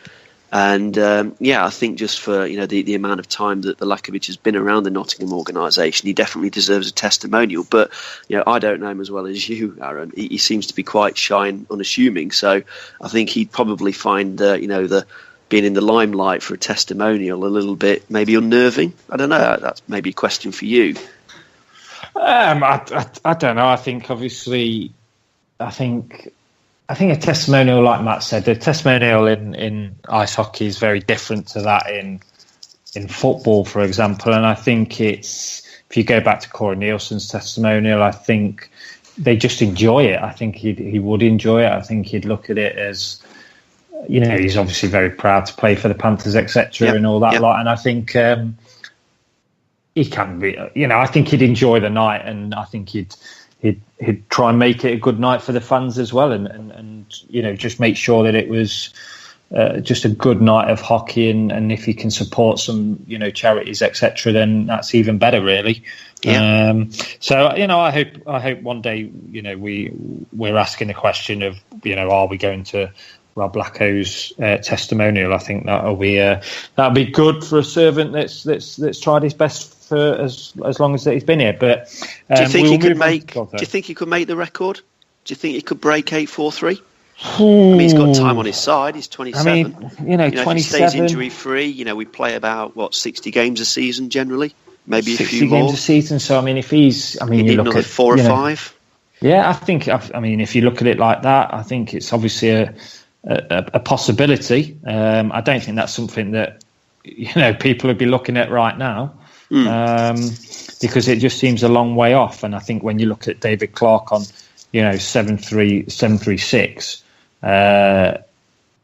And I think just for the amount of time that the Lakovic has been around the Nottingham organisation, he definitely deserves a testimonial. But I don't know him as well as you, Aaron. He seems to be quite shy and unassuming. So I think he'd probably find the being in the limelight for a testimonial a little bit maybe unnerving. I don't know. That's maybe a question for you. I don't know. I think obviously, I think a testimonial, like Matt said, the testimonial in ice hockey is very different to that in football, for example. And I think if you go back to Corey Nielsen's testimonial, I think they just enjoy it. I think he would enjoy it. I think he'd look at it as, he's obviously very proud to play for the Panthers, etc., and all that lot. And I think he can be, I think he'd enjoy the night, and I think he'd he'd try and make it a good night for the fans as well, and just make sure that it was just a good night of hockey, and if he can support some charities, etc., then that's even better, really. Yeah. So I hope one day we're asking the question of are we going to Rob Lacko's testimonial? I think that'll be good for a servant that's tried his best for as long as he's been here. But do you think he could make? Do you think he could make the record? Do you think he could break 843? I mean, he's got time on his side. He's 27. I mean, 27. If he stays injury free, we play about 60 games a season generally, maybe a few 60 more. games a season. So I mean, if he's, you need look another at 4 or 5. Yeah, I think. I mean, if you look at it like that, I think it's obviously a possibility. I don't think that's something that people would be looking at right now, because it just seems a long way off. And I think when you look at David Clark on 736, I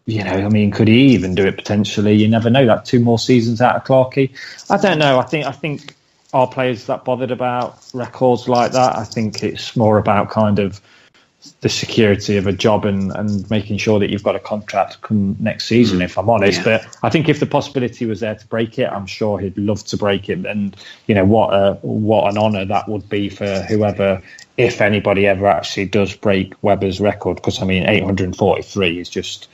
mean, could he even do it potentially? You never know. That 2 more seasons out of Clarkey. I don't know. I think our players that bothered about records like that. I think it's more about kind of the security of a job and making sure that you've got a contract come next season, if I'm honest. Yeah. But I think if the possibility was there to break it, I'm sure he'd love to break it. And what an honour that would be for whoever, if anybody ever actually does break Webber's record. Because I mean, 843 is just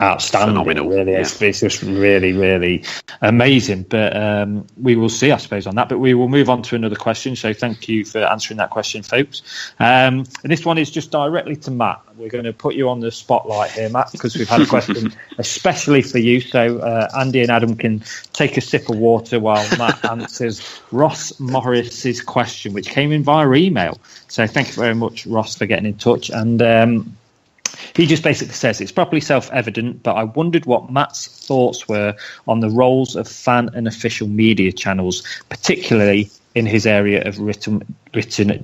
outstanding. Phenomenal. Really, yeah. It's just really, really amazing. But we will see, I suppose, on that. But we will move on to another question. So thank you for answering that question, folks. And this one is just directly to Matt. We're going to put you on the spotlight here, Matt, because we've had a question especially for you. So Andy and Adam can take a sip of water while Matt answers Ross Morris's question, which came in via email. So thank you very much, Ross, for getting in touch. And he just basically says, it's probably self-evident, but I wondered what Matt's thoughts were on the roles of fan and official media channels, particularly in his area of written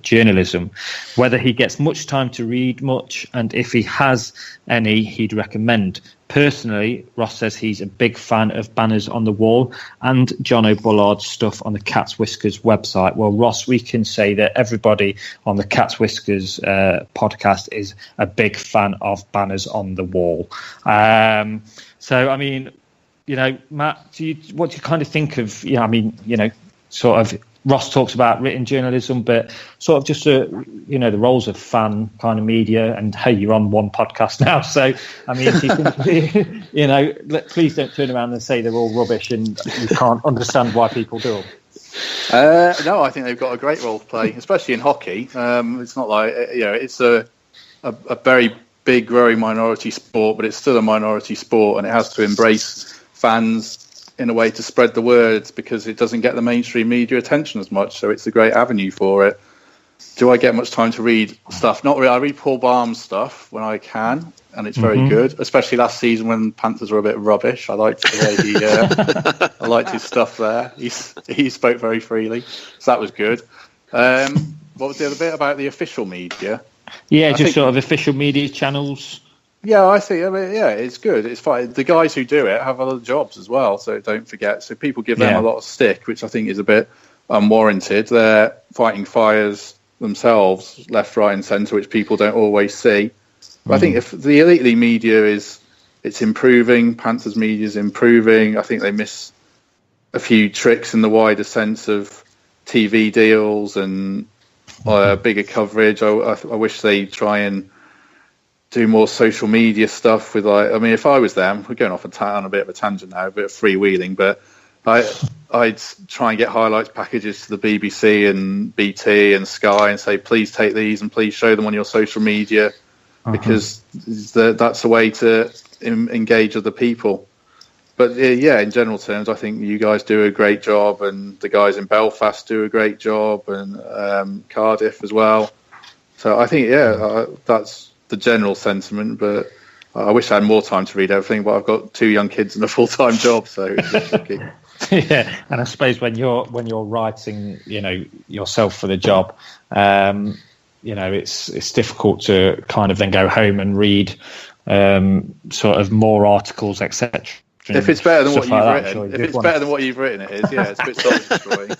journalism, whether he gets much time to read much, and if he has any he'd recommend. Personally, Ross says he's a big fan of Banners on the Wall and Jono Bullard's stuff on the Cat's Whiskers website. Well, Ross, we can say that everybody on the Cat's Whiskers podcast is a big fan of Banners on the Wall. So, I mean, Matt, what do you kind of think of, sort of, Ross talks about written journalism, but sort of just the roles of fan kind of media. And hey, you're on one podcast now, so I mean, please don't turn around and say they're all rubbish and you can't understand why people do them. No, I think they've got a great role to play, especially in hockey. It's not like it's a very big growing minority sport, but it's still a minority sport, and it has to embrace fans in a way to spread the word, because it doesn't get the mainstream media attention as much. So it's a great avenue for it. Do I get much time to read stuff? Not really. I read Paul Baum's stuff when I can, and it's very good. Especially last season when Panthers were a bit rubbish. I liked the way I liked his stuff there. He spoke very freely, so that was good. What was the other bit about the official media? Yeah, sort of official media channels. Yeah, I think. It's good. It's fine. The guys who do it have other jobs as well, so don't forget. So people give them a lot of stick, which I think is a bit unwarranted. They're fighting fires themselves, left, right, and centre, which people don't always see. But I think if the elite league media it's improving, Panthers media is improving. I think they miss a few tricks in the wider sense of TV deals and bigger coverage. I wish they try and do more social media stuff with if I was them, we're going off on a bit of a tangent now, a bit of freewheeling, but I'd try and get highlights packages to the BBC and BT and Sky and say, please take these and please show them on your social media, because that's a way to engage other people. But in general terms, I think you guys do a great job, and the guys in Belfast do a great job, and Cardiff as well. So I think, that's the general sentiment, but I wish I had more time to read everything, but I've got 2 young kids and a full-time job, so it's just tricky. Yeah, and I suppose when you're writing, yourself for the job, it's difficult to kind of then go home and read sort of more articles, etc. and if it's better than what stuff like you've that, written, if it's better than what you've written, it is. Yeah, it's a bit soul-destroying.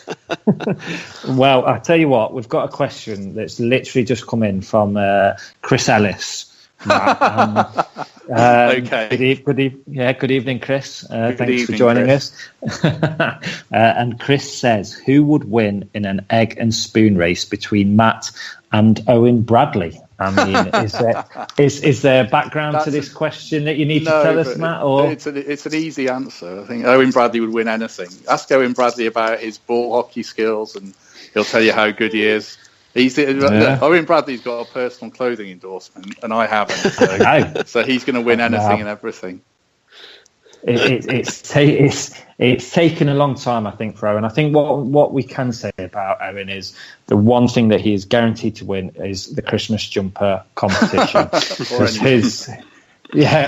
Well, I tell you what, we've got a question that's literally just come in from Chris Ellis. Okay. Good evening, Chris. Thanks evening, for joining Chris. us. And Chris says, who would win in an egg and spoon race between Matt and Owen Bradley? I mean, is there a background to this question that you need to tell us, Matt? Or it's an easy answer. I think Owen Bradley would win anything. Ask Owen Bradley about his ball hockey skills, and he'll tell you how good he is. Owen Bradley's got a personal clothing endorsement, and I haven't. So he's going to win anything and everything. It's taken a long time, I think, for Owen. I think what we can say about Owen is the one thing that he is guaranteed to win is the Christmas jumper competition.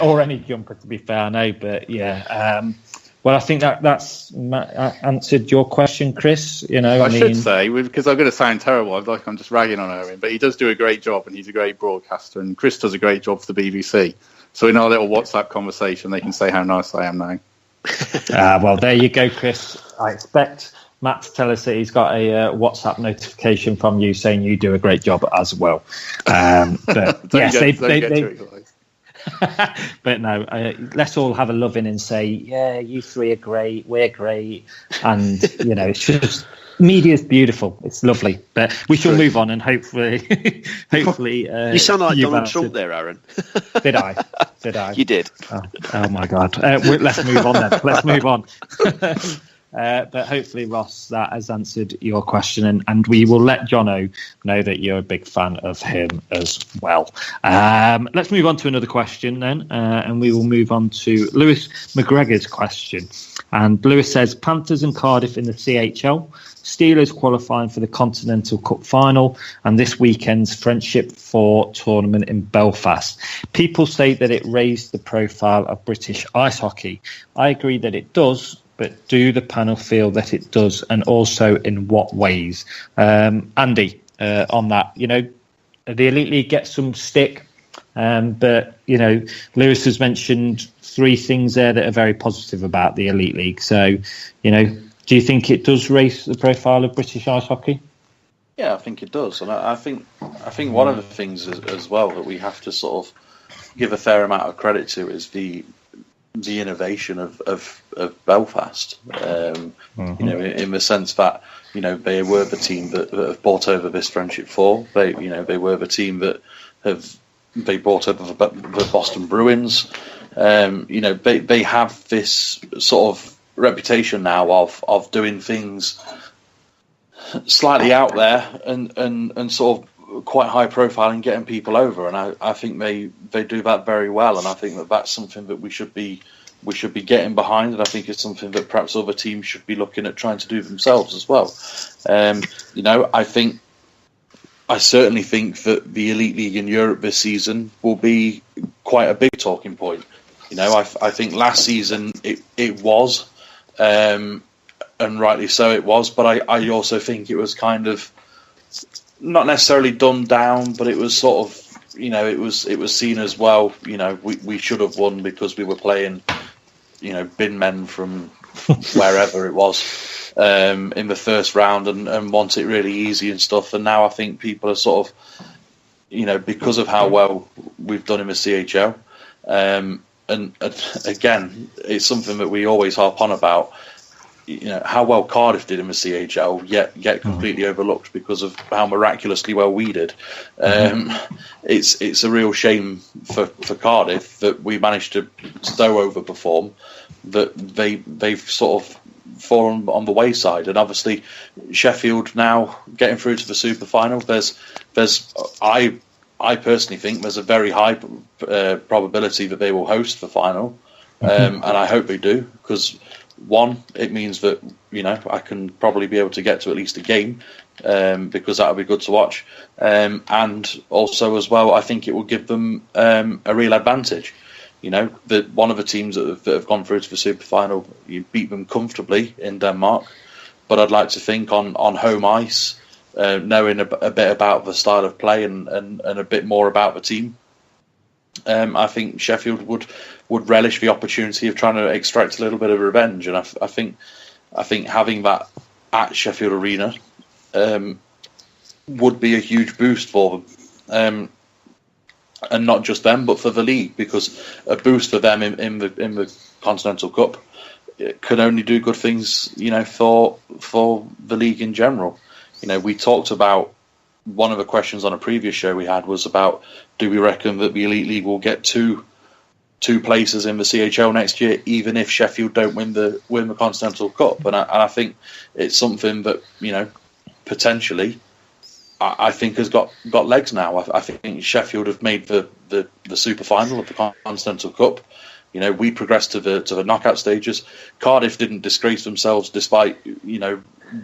or any jumper, to be fair, I know, but yeah. Well, I think that's answered your question, Chris. I should say, because I'm going to sound terrible, I'm just ragging on Owen, but he does do a great job, and he's a great broadcaster, and Chris does a great job for the BBC. So in our little WhatsApp conversation, they can say how nice I am now. Well, there you go, Chris. I expect Matt to tell us that he's got a WhatsApp notification from you saying you do a great job as well. But yes, but no, let's all have a loving and say, yeah, you three are great, we're great, and it's just media's beautiful, it's lovely. But we shall move on, and hopefully, you sound like Donald Trump there, Aaron. Did I? You did. Oh my God! Let's move on then. Let's move on. But hopefully, Ross, that has answered your question, and we will let Jono know that you're a big fan of him as well. Let's move on to another question then, and we will move on to Lewis McGregor's question. And Lewis says, Panthers and Cardiff in the CHL, Steelers qualifying for the Continental Cup final, and this weekend's Friendship 4 tournament in Belfast. People say that it raised the profile of British ice hockey. I agree that it does, but do the panel feel that it does, and also in what ways? Andy, on that, the Elite League gets some stick, but Lewis has mentioned three things there that are very positive about the Elite League. So, do you think it does raise the profile of British ice hockey? Yeah, I think it does, and I think one of the things as well that we have to sort of give a fair amount of credit to is the innovation of Belfast. In the sense that they were the team that have brought over this Friendship 4. They were the team that they brought over the Boston Bruins. They have this sort of reputation now of doing things slightly out there and sort of quite high profile and getting people over, and I think they do that very well, and I think that's something that we should be getting behind, and I think it's something that perhaps other teams should be looking at trying to do themselves as well. I certainly think that the Elite League in Europe this season will be quite a big talking point. I think last season it was, and rightly so it was, but I also think it was kind of not necessarily dumbed down, but it was sort of, it was seen as, well, we should have won because we were playing, bin men from wherever it was in the first round and want it really easy and stuff. And now I think people are sort of, because of how well we've done in the CHL, and again, it's something that we always harp on about, how well Cardiff did in the CHL, yet get completely overlooked because of how miraculously well we did. It's a real shame for Cardiff that we managed to so overperform that they've sort of fallen on the wayside. And obviously Sheffield now getting through to the super final. I personally think there's a very high probability that they will host the final, and I hope they do, because one, it means that I can probably be able to get to at least a game, because that'll be good to watch, and also as well, I think it will give them a real advantage. That one of the teams that have gone through to the super final, you beat them comfortably in Denmark, but I'd like to think on home ice, knowing a bit about the style of play and a bit more about the team, I think Sheffield would relish the opportunity of trying to extract a little bit of revenge, and I think having that at Sheffield Arena would be a huge boost for them, and not just them, but for the league, because a boost for them in the Continental Cup can only do good things, for the league in general. We talked about, one of the questions on a previous show we had was about, do we reckon that the Elite League will get two places in the CHL next year, even if Sheffield don't win the Continental Cup? And I think it's something that, potentially, I think has got legs now. I think Sheffield have made the super final of the Continental Cup. We progressed to the knockout stages. Cardiff didn't disgrace themselves despite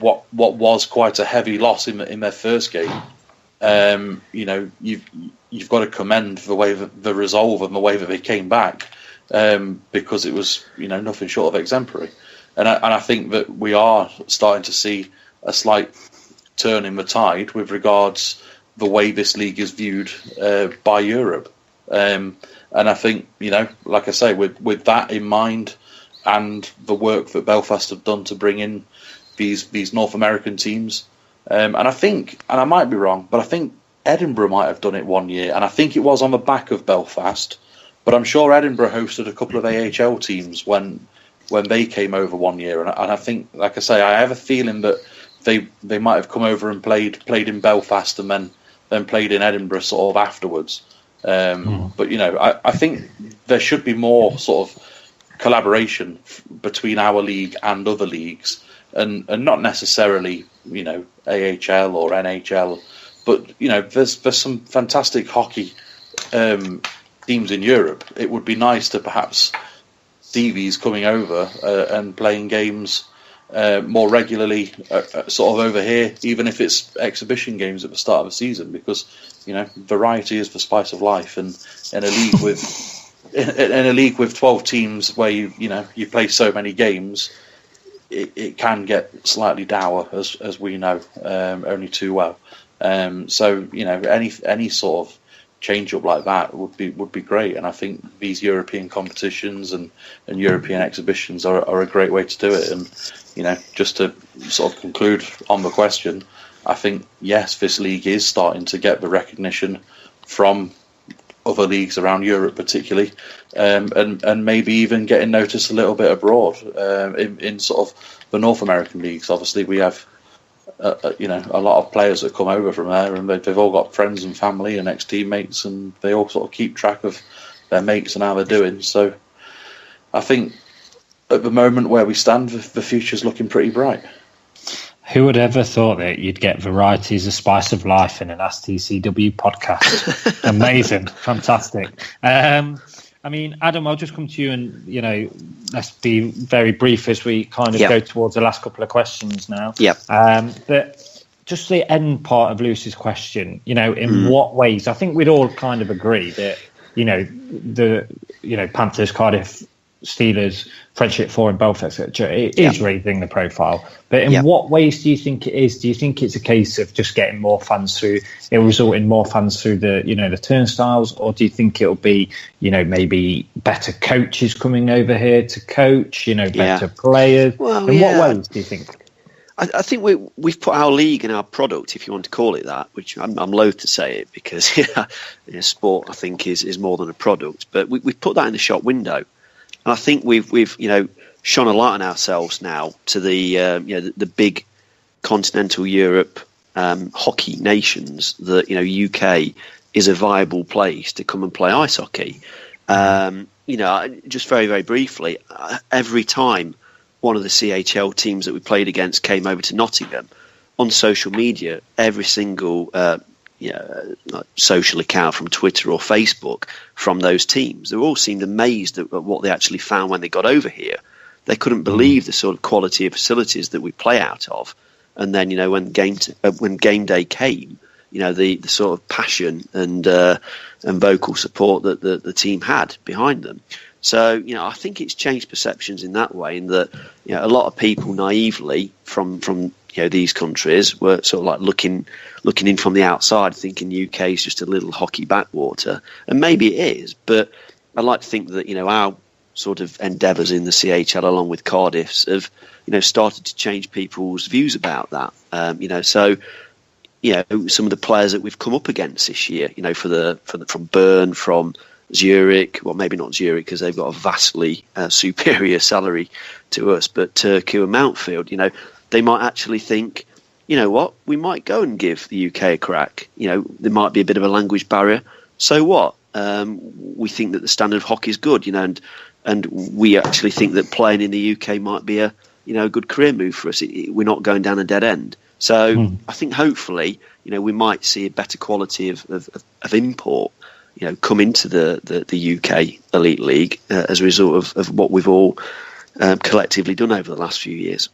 what was quite a heavy loss in their first game. You've got to commend the way the resolve and the way that they came back, because it was nothing short of exemplary. And I think that we are starting to see a slight turn in the tide with regards the way this league is viewed by Europe. And I think, like I say, with that in mind, and the work that Belfast have done to bring in these North American teams, and I think, and I might be wrong, but I think Edinburgh might have done it one year, and I think it was on the back of Belfast, but I'm sure Edinburgh hosted a couple of AHL teams when they came over one year, and I think, like I say, I have a feeling that they might have come over and played in Belfast and then played in Edinburgh sort of afterwards. But I think there should be more sort of collaboration between our league and other leagues, and not necessarily AHL or NHL, but there's some fantastic hockey teams in Europe. It would be nice to perhaps see these coming over and playing games more regularly, sort of over here, even if it's exhibition games at the start of the season, because variety is the spice of life, and in a league with 12 teams where you play so many games, it can get slightly dour, as we know only too well. So any sort of change up like that would be great, and I think these European competitions and European exhibitions are a great way to do it. And just to sort of conclude on the question, I think yes, this league is starting to get the recognition from other leagues around Europe, particularly, and maybe even getting noticed a little bit abroad in sort of the North American leagues. Obviously, we have a lot of players that come over from there, and they've all got friends and family and ex-teammates, and they all sort of keep track of their mates and how they're doing. So I think at the moment where we stand, the future's looking pretty bright. Who would ever thought that you'd get variety as a spice of life in an AskTCW podcast? Amazing. Fantastic. I mean, Adam, I'll just come to you and, let's be very brief as we kind of go towards the last couple of questions now. Yeah. But just the end part of Lewis's question, in what ways? I think we'd all kind of agree that, the Panthers, Cardiff, Steelers, Friendship Forum, Belfast, etc. It is raising the profile. But in what ways do you think it is? Do you think it's a case of just getting more fans through? It'll result in more fans through the, the turnstiles, or do you think it'll be, maybe better coaches coming over here to coach? Better players. Well, in what ways do you think? I think we've put our league and our product, if you want to call it that, which I'm loath to say it because sport I think is more than a product, but we've put that in the shop window. And I think we've shone a light on ourselves now to the big continental Europe hockey nations that UK is a viable place to come and play ice hockey. Just very, very briefly, every time one of the CHL teams that we played against came over to Nottingham, on social media, every single social account from Twitter or Facebook from those teams, they all seemed amazed at what they actually found when they got over here. They couldn't believe the sort of quality of facilities that we play out of. And then, when game day came, the sort of passion and vocal support that the team had behind them. So, I think it's changed perceptions in that way, in that, a lot of people naively from these countries were sort of like looking in from the outside, thinking UK is just a little hockey backwater, and maybe it is. But I'd like to think that our sort of endeavours in the CHL, along with Cardiff's, have started to change people's views about that. So some of the players that we've come up against this year, from Bern, from Zurich, well, maybe not Zurich because they've got a vastly superior salary to us, but Turku and Mountfield, they might actually think, what, we might go and give the UK a crack. There might be a bit of a language barrier. So what? We think that the standard of hockey is good, and we actually think that playing in the UK might be a good career move for us. We're not going down a dead end. So I think hopefully, we might see a better quality of import, come into the UK Elite League as a result of what we've all collectively done over the last few years.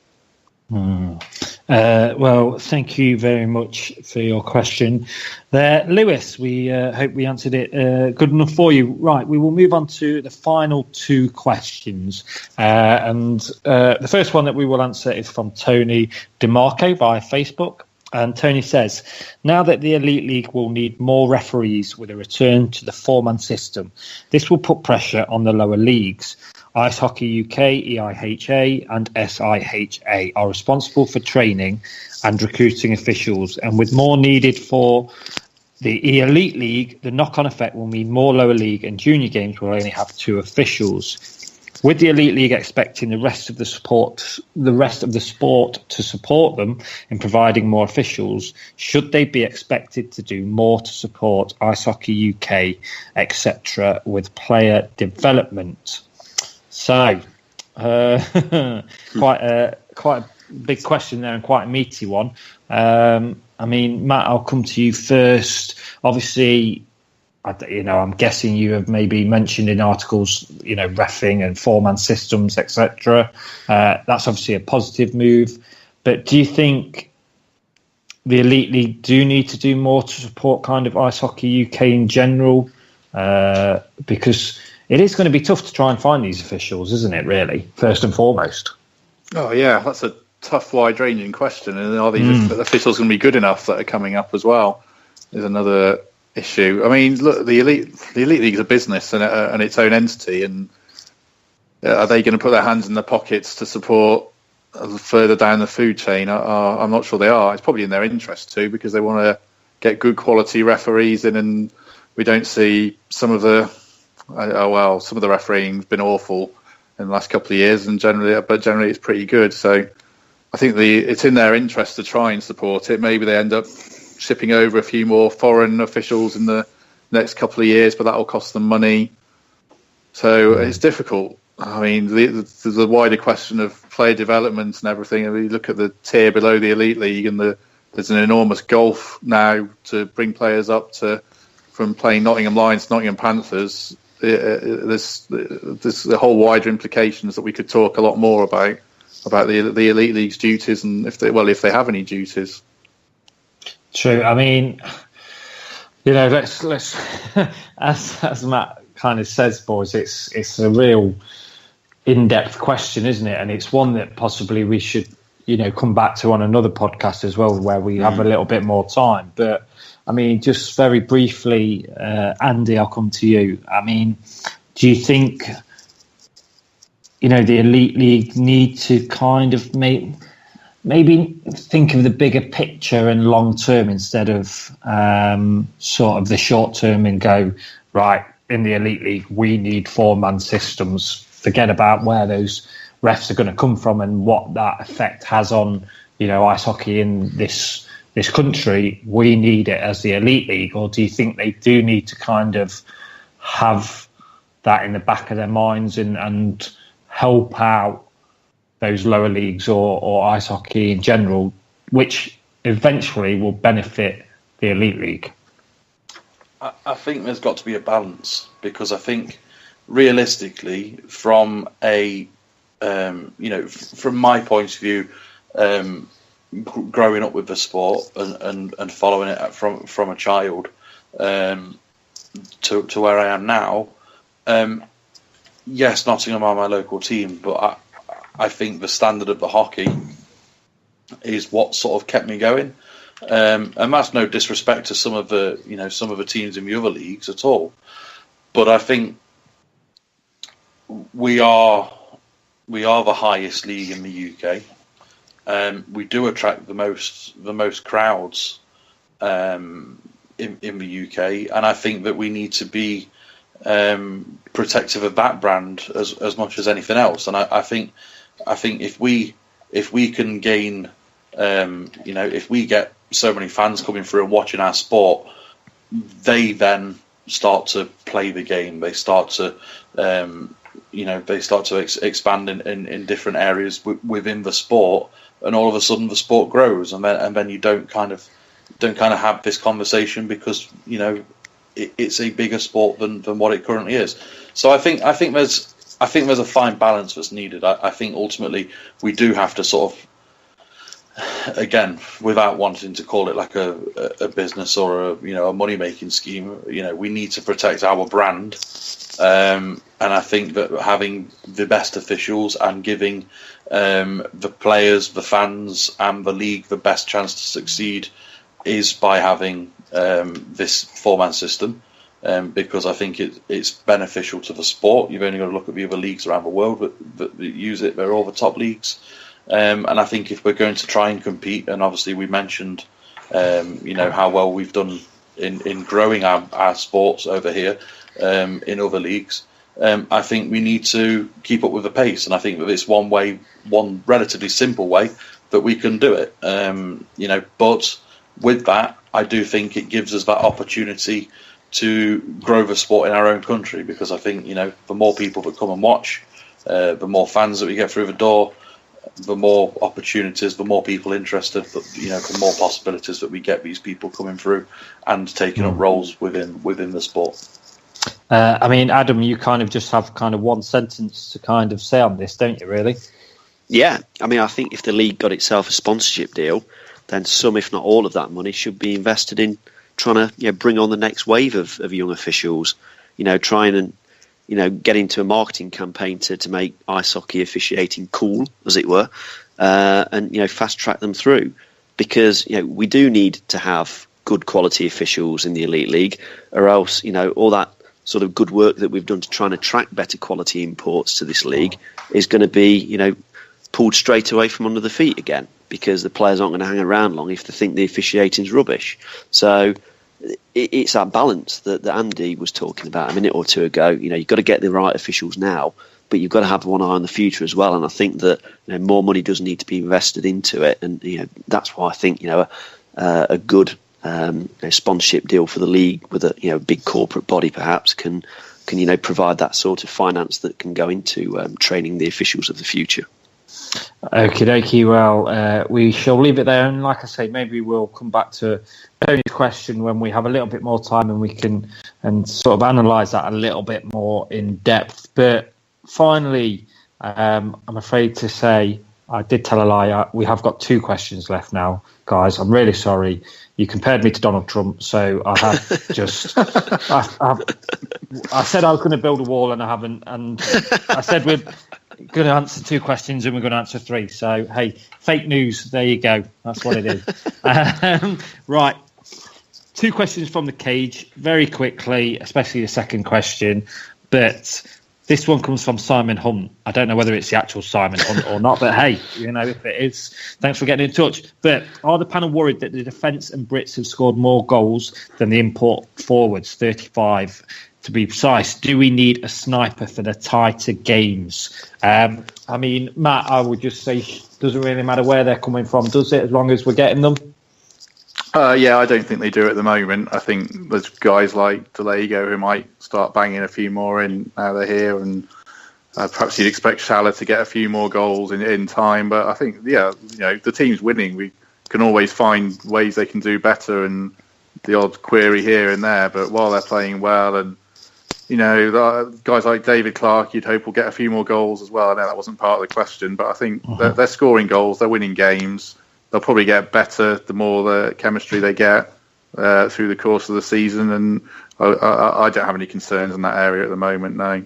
Well, thank you very much for your question there, Lewis. We hope we answered it good enough for you. Right, we will move on to the final two questions. And the first one that we will answer is from Tony DeMarco via Facebook. And Tony says, now that the Elite League will need more referees with a return to the four-man system, this will put pressure on the lower leagues. Ice Hockey UK, EIHL and SIHA are responsible for training and recruiting officials, and with more needed for the Elite League, the knock-on effect will mean more lower league and junior games will only have 2 officials. With the Elite League expecting the rest of the sport to support them in providing more officials, should they be expected to do more to support Ice Hockey UK, etc., with player development? So, quite a big question there and quite a meaty one. Matt, I'll come to you first. Obviously, I'm guessing you have maybe mentioned in articles, reffing and four-man systems, etc. That's obviously a positive move. But do you think the Elite League do need to do more to support kind of Ice Hockey UK in general? Because it is going to be tough to try and find these officials, isn't it, really, first and foremost? Oh, yeah, that's a tough, wide-ranging question. And are these officials going to be good enough that are coming up as well? Is another issue. I mean, look, the Elite League is a business and its own entity, and are they going to put their hands in their pockets to support further down the food chain? I'm not sure they are. It's probably in their interest too, because they want to get good quality referees in, and we don't see some of the refereeing's been awful in the last couple of years, and generally it's pretty good. So I think it's in their interest to try and support it. Maybe they end up shipping over a few more foreign officials in the next couple of years, but that will cost them money. So it's difficult. I mean, there's a wider question of player development and everything. And we look at the tier below the Elite League, and there's an enormous gulf now to bring players up from playing Nottingham Lions to Nottingham Panthers. There's the whole wider implications that we could talk a lot more about the Elite League's duties, and if they have any duties. True. I mean, let's as Matt kind of says, boys, it's a real in-depth question, isn't it? And it's one that possibly we should, come back to on another podcast as well, where we have a little bit more time. But I mean, just very briefly, Andy, I'll come to you. I mean, do you think, the Elite League need to kind of maybe think of the bigger picture and long term instead of sort of the short term, and go, right, in the Elite League, we need four-man systems. Forget about where those refs are going to come from and what that effect has on, ice hockey in this country. We need it as the Elite League. Or do you think they do need to kind of have that in the back of their minds and help out those lower leagues or ice hockey in general, which eventually will benefit the Elite League? I think there's got to be a balance, because I think realistically, from from my point of view, growing up with the sport and following it from a child to where I am now, yes, Nottingham are my local team, but I think the standard of the hockey is what sort of kept me going. And that's no disrespect to some of the teams in the other leagues at all, but I think we are the highest league in the UK. We do attract the most crowds in the UK, and I think that we need to be protective of that brand as much as anything else. And I think if we can gain, if we get so many fans coming through and watching our sport, they then start to play the game. They start to expand in different areas within the sport, and all of a sudden the sport grows, and then you don't kind of have this conversation because it's a bigger sport than what it currently is. So I think there's a fine balance that's needed. I think ultimately we do have to sort of, again, without wanting to call it like a business or a money making scheme, we need to protect our brand, and I think that having the best officials and giving the players, the fans, and the league the best chance to succeed is by having this 4-man system, because I think it's beneficial to the sport. You've only got to look at the other leagues around the world that use it. They're all the top leagues. And I think if we're going to try and compete, and obviously we mentioned, how well we've done in growing our sports over here in other leagues, I think we need to keep up with the pace. And I think that it's one relatively simple way that we can do it. But with that, I do think it gives us that opportunity to grow the sport in our own country, because I think, the more people that come and watch, the more fans that we get through the door, the more opportunities, the more people interested, the more possibilities that we get these people coming through and taking up roles within the sport. Adam, you kind of just have kind of one sentence to kind of say on this, don't you, really? Yeah, I think if the league got itself a sponsorship deal, then some, if not all of that money should be invested in trying to bring on the next wave of young officials, trying and get into a marketing campaign to make ice hockey officiating cool, as it were, and fast track them through, because we do need to have good quality officials in the Elite League, or else all that sort of good work that we've done to try and attract better quality imports to this league is going to be pulled straight away from under the feet again, because the players aren't going to hang around long if they think the officiating's rubbish. So it's that balance that Andy was talking about a minute or two ago. You've got to get the right officials now, but you've got to have one eye on the future as well. And I think that more money does need to be invested into it, and that's why I think a good sponsorship deal for the league with a big corporate body perhaps can provide that sort of finance that can go into training the officials of the future. Okie dokie. Well, we shall leave it there, and like I say, maybe we'll come back to Tony's question when we have a little bit more time and we can sort of analyse that a little bit more in depth. But finally, I'm afraid to say I did tell a lie. We have got 2 questions left now, guys. I'm really sorry. You compared me to Donald Trump, so I have just. I said I was going to build a wall, and I haven't. And I said we're going to answer 2 questions, and we're going to answer 3. So hey, fake news. There you go. That's what it is. Right. 2 questions from the cage, very quickly, especially the second question, but. This one comes from Simon Hunt. I don't know whether it's the actual Simon Hunt or not, but hey, if it is, thanks for getting in touch. But are the panel worried that the defence and Brits have scored more goals than the import forwards, 35 to be precise? Do we need a sniper for the tighter games? Matt, I would just say, doesn't really matter where they're coming from, does it, as long as we're getting them? Yeah, I don't think they do at the moment. I think there's guys like Delago who might start banging a few more in now they're here, and perhaps you'd expect Schaller to get a few more goals in time. But I think, the team's winning. We can always find ways they can do better and the odd query here and there. But while they're playing well, and guys like David Clark, you'd hope will get a few more goals as well. I know that wasn't part of the question, but I think they're scoring goals, they're winning games. They'll probably get better the more the chemistry they get through the course of the season, and I don't have any concerns in that area at the moment, no.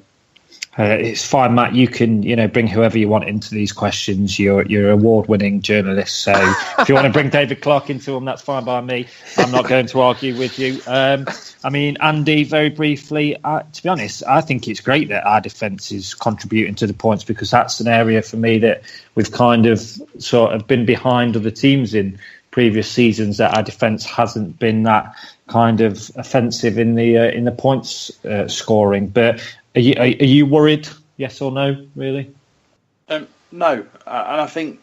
It's fine, Matt. You can, bring whoever you want into these questions. You're an award-winning journalist, so if you want to bring David Clark into them, that's fine by me. I'm not going to argue with you. Andy, very briefly, to be honest, I think it's great that our defence is contributing to the points, because that's an area for me that we've kind of sort of been behind other teams in previous seasons, that our defence hasn't been that kind of offensive in the points scoring. But are you worried? Yes or no? Really? No, and I think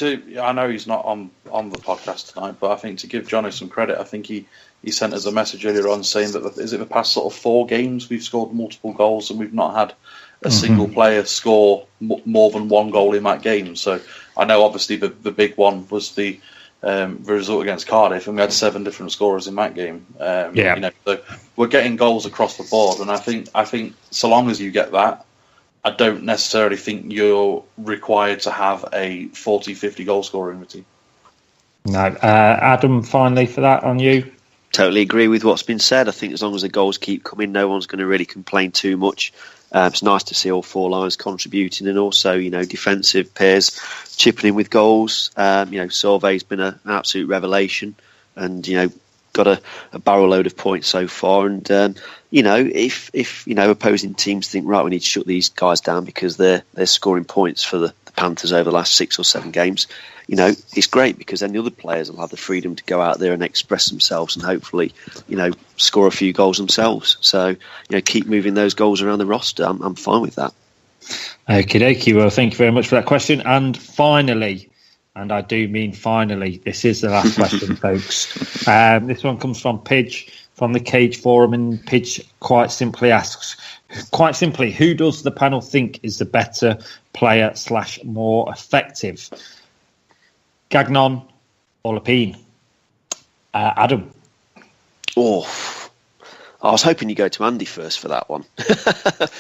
I know he's not on the podcast tonight, but I think to give Johnny some credit, I think he sent us a message earlier on saying that is it the past sort of 4 games we've scored multiple goals and we've not had a single player score more than 1 goal in that game. So I know obviously the big one was the result against Cardiff, and we had 7 different scorers in that game. So we're getting goals across the board, and I think so long as you get that, I don't necessarily think you're required to have a 40-50 goal scorer in the team. No, Adam, finally for that on you. Totally agree with what's been said. I think as long as the goals keep coming, no one's going to really complain too much. It's nice to see all 4 lines contributing, and also, defensive pairs chipping in with goals. Solvay's been an absolute revelation, and got a barrel load of points so far. And if opposing teams think, right, we need to shut these guys down because they're scoring points for the Panthers over the last 6 or 7 games, it's great, because then the other players will have the freedom to go out there and express themselves and hopefully, score a few goals themselves. So, keep moving those goals around the roster. I'm fine with that. Okie dokie. Well, thank you very much for that question. And finally, and I do mean finally, this is the last question, folks. This one comes from Pidge from the Cage Forum, and Pidge quite simply asks, who does the panel think is the better player / more effective? Gagnon or Lepine? Adam? Oh, I was hoping you'd go to Andy first for that one.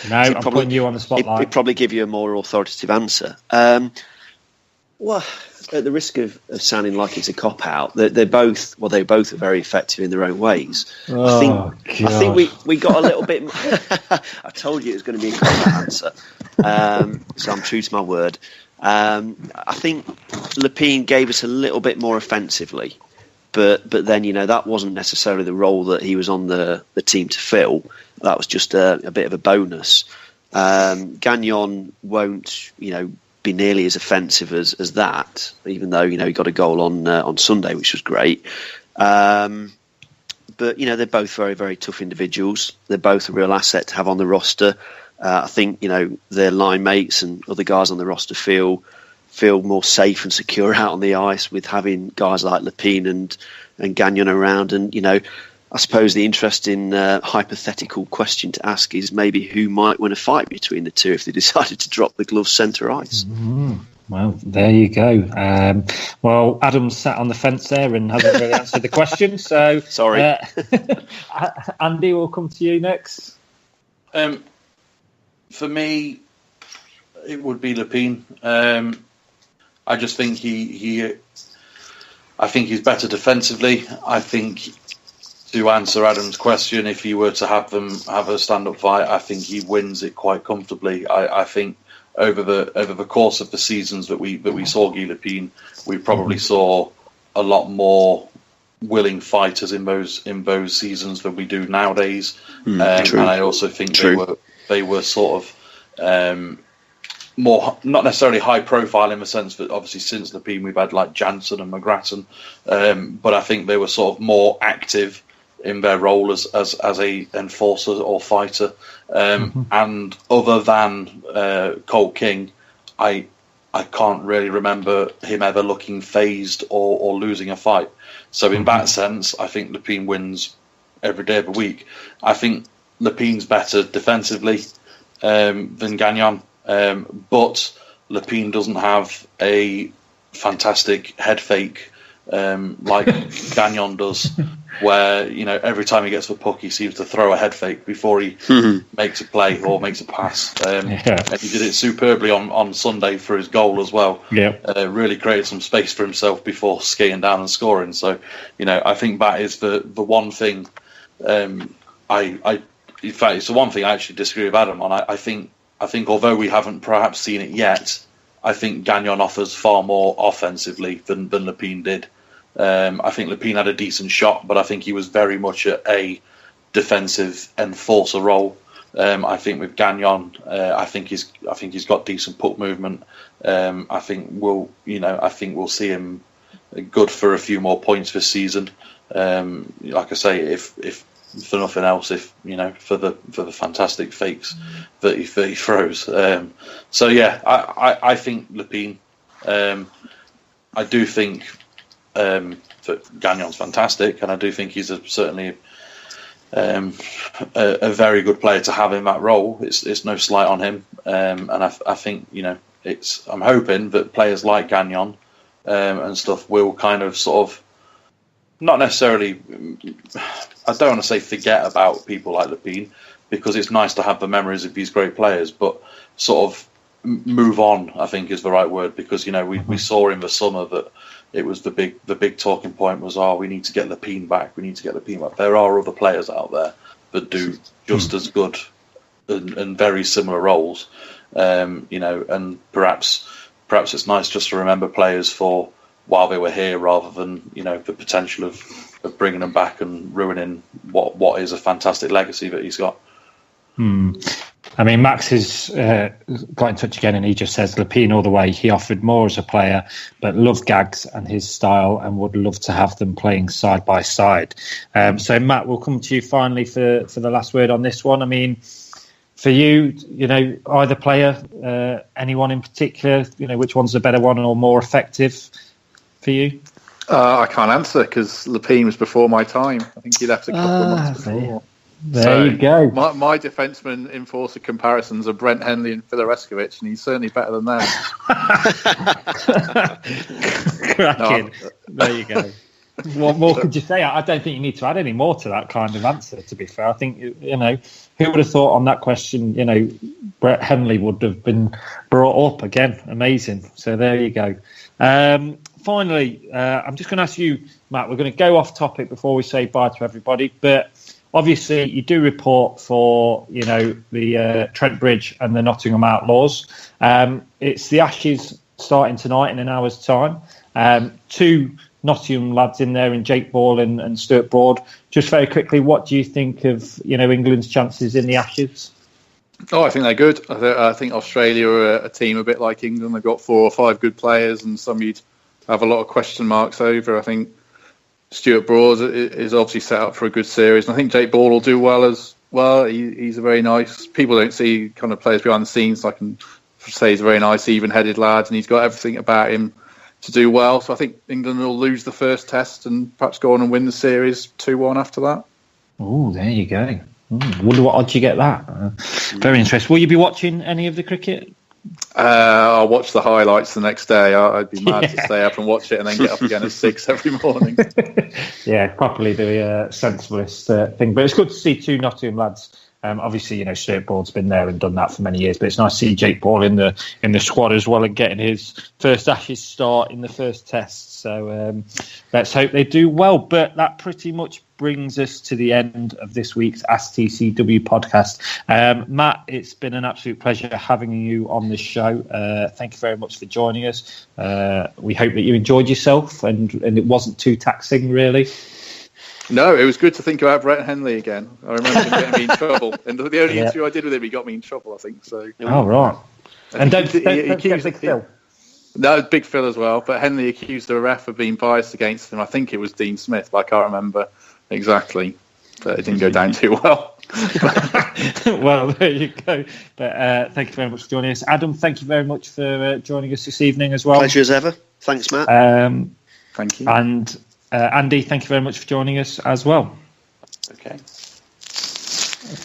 No, I'm putting you on the spotlight. He'd probably give you a more authoritative answer. Well, at the risk of sounding like it's a cop-out, they both are very effective in their own ways. I think we got a little bit... I told you it was going to be a cop-out answer, so I'm true to my word. I think Lepine gave us a little bit more offensively, but then that wasn't necessarily the role that he was on the team to fill. That was just a bit of a bonus. Gagnon won't be nearly as offensive as that, even though he got a goal on Sunday, which was great. But they're both very, very tough individuals. They're both a real asset to have on the roster. I think their line mates and other guys on the roster feel more safe and secure out on the ice with having guys like Lepine and Gagnon around. And I suppose the interesting hypothetical question to ask is maybe who might win a fight between the two if they decided to drop the gloves centre ice. Well, there you go. Well, Adam's sat on the fence there and hasn't really answered the question. So sorry, Andy, we'll come to you next. For me, it would be Lepine. I just think I think he's better defensively. I think, to answer Adam's question, if he were to have a stand-up fight, I think he wins it quite comfortably. I think over the course of the seasons that we saw Guy Lepine, we probably saw a lot more willing fighters in those seasons than we do nowadays. And I also think they were sort of more, not necessarily high profile in the sense that obviously since Lepine we've had like Jansen and McGrattan, but I think they were sort of more active in their role as a enforcer or fighter. And other than Cole King, I can't really remember him ever looking phased or losing a fight. So in that sense, I think Lepine wins every day of the week. I think Lepine's better defensively than Gagnon, but Lepine doesn't have a fantastic head fake like Gagnon does, where every time he gets the puck he seems to throw a head fake before he makes a play or makes a pass. And he did it superbly on Sunday for his goal as well. Really created some space for himself before skating down and scoring. So I think that is the one thing in fact it's the one thing I actually disagree with Adam on. I think I think although we haven't perhaps seen it yet, I think Gagnon offers far more offensively than Lepine did. I think Lepine had a decent shot, but I think he was very much a defensive enforcer role. I think with Gagnon, I think he's got decent puck movement. I think we'll see him good for a few more points this season. Like I say, if for nothing else, for the fantastic fakes that he throws. So yeah, I think Lepine. I do think that Gagnon's fantastic, and I do think he's certainly a very good player to have in that role. It's no slight on him, and I think I'm hoping that players like Gagnon and stuff will kind of sort of not necessarily. I don't want to say forget about people like Lepine, because it's nice to have the memories of these great players, but sort of move on, I think is the right word, because we saw in the summer that it was the big talking point was, we need to get Lepine back. There are other players out there that do just as good and very similar roles, and perhaps it's nice just to remember players for while they were here, rather than the potential of bringing them back and ruining what is a fantastic legacy that he's got. I mean, Max has got in touch again, and he just says Lepine all the way. He offered more as a player, but loved Gags and his style, and would love to have them playing side by side. So, Matt, we'll come to you finally for the last word on this one. I mean, for you, either player, anyone in particular, which one's the better one or more effective for you? I can't answer because Lepine was before my time. I think he left a couple of months before. There you go. My defenseman enforcer comparisons are Brent Henley and Filareskovic, and he's certainly better than them. Cracking. No. There you go. What more could you say? I don't think you need to add any more to that kind of answer, to be fair. I think, who would have thought on that question, Brett Henley would have been brought up again. Amazing. So there you go. Finally, I'm just going to ask you, Matt, we're going to go off topic before we say bye to everybody, but obviously you do report for, the Trent Bridge and the Nottingham Outlaws. It's the Ashes starting tonight in an hour's time. Two Nottingham lads in there, in Jake Ball and Stuart Broad. Just very quickly, what do you think of England's chances in the Ashes? Oh, I think they're good. I think Australia are a team a bit like England. They've got 4 or 5 good players, and some you'd have a lot of question marks over. I think Stuart Broad is obviously set up for a good series, and I think Jake Ball will do well as well. He's a very nice. People don't see kind of players behind the scenes. So I can say he's a very nice, even-headed lad, and he's got everything about him to do well. So I think England will lose the first test and perhaps go on and win the series 2-1 after that. Oh, there you go. Wonder what odds you get that. Very interesting. Will you be watching any of the cricket? I'll watch the highlights the next day. I'd be mad to stay up and watch it and then get up again at 6 every morning. Yeah, probably the sensiblest thing. But it's good to see 2 Nottingham lads. Obviously, Stuart Broad's been there and done that for many years, but it's nice to see Jake Ball in the squad as well and getting his first Ashes start in the first test. So let's hope they do well. But that pretty much brings us to the end of this week's AskTCW podcast. Matt, it's been an absolute pleasure having you on this show. Thank you very much for joining us. We hope that you enjoyed yourself and it wasn't too taxing, really. No, it was good to think about Brett Henley again. I remember him getting me in trouble. And the only interview I did with him, he got me in trouble, I think. So. Oh, right. And don't accuse Big Phil. No, Big Phil as well. But Henley accused the ref of being biased against him. I think it was Dean Smith, but I can't remember exactly. But it didn't go down too well. Well, there you go. But thank you very much for joining us. Adam, thank you very much for joining us this evening as well. Pleasure as ever. Thanks, Matt. Thank you. And Andy, thank you very much for joining us as well. Okay,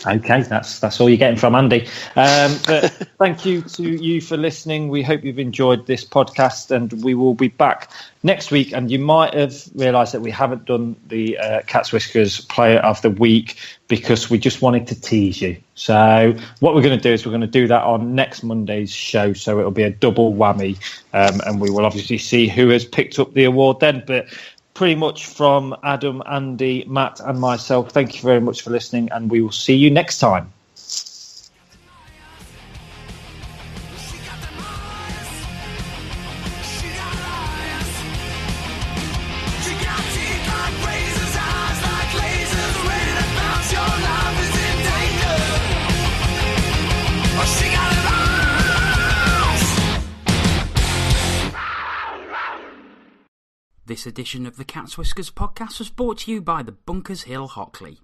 that's all you're getting from Andy. But thank you to you for listening. We hope you've enjoyed this podcast, and we will be back next week. And you might have realised that we haven't done the Cat's Whiskers Player of the Week because we just wanted to tease you. So what we're going to do is we're going to do that on next Monday's show. So it'll be a double whammy, and we will obviously see who has picked up the award then. But pretty much from Adam, Andy, Matt and myself, thank you very much for listening, and we will see you next time. This edition of the Cat's Whiskers podcast was brought to you by the Bunkers Hill Hockley.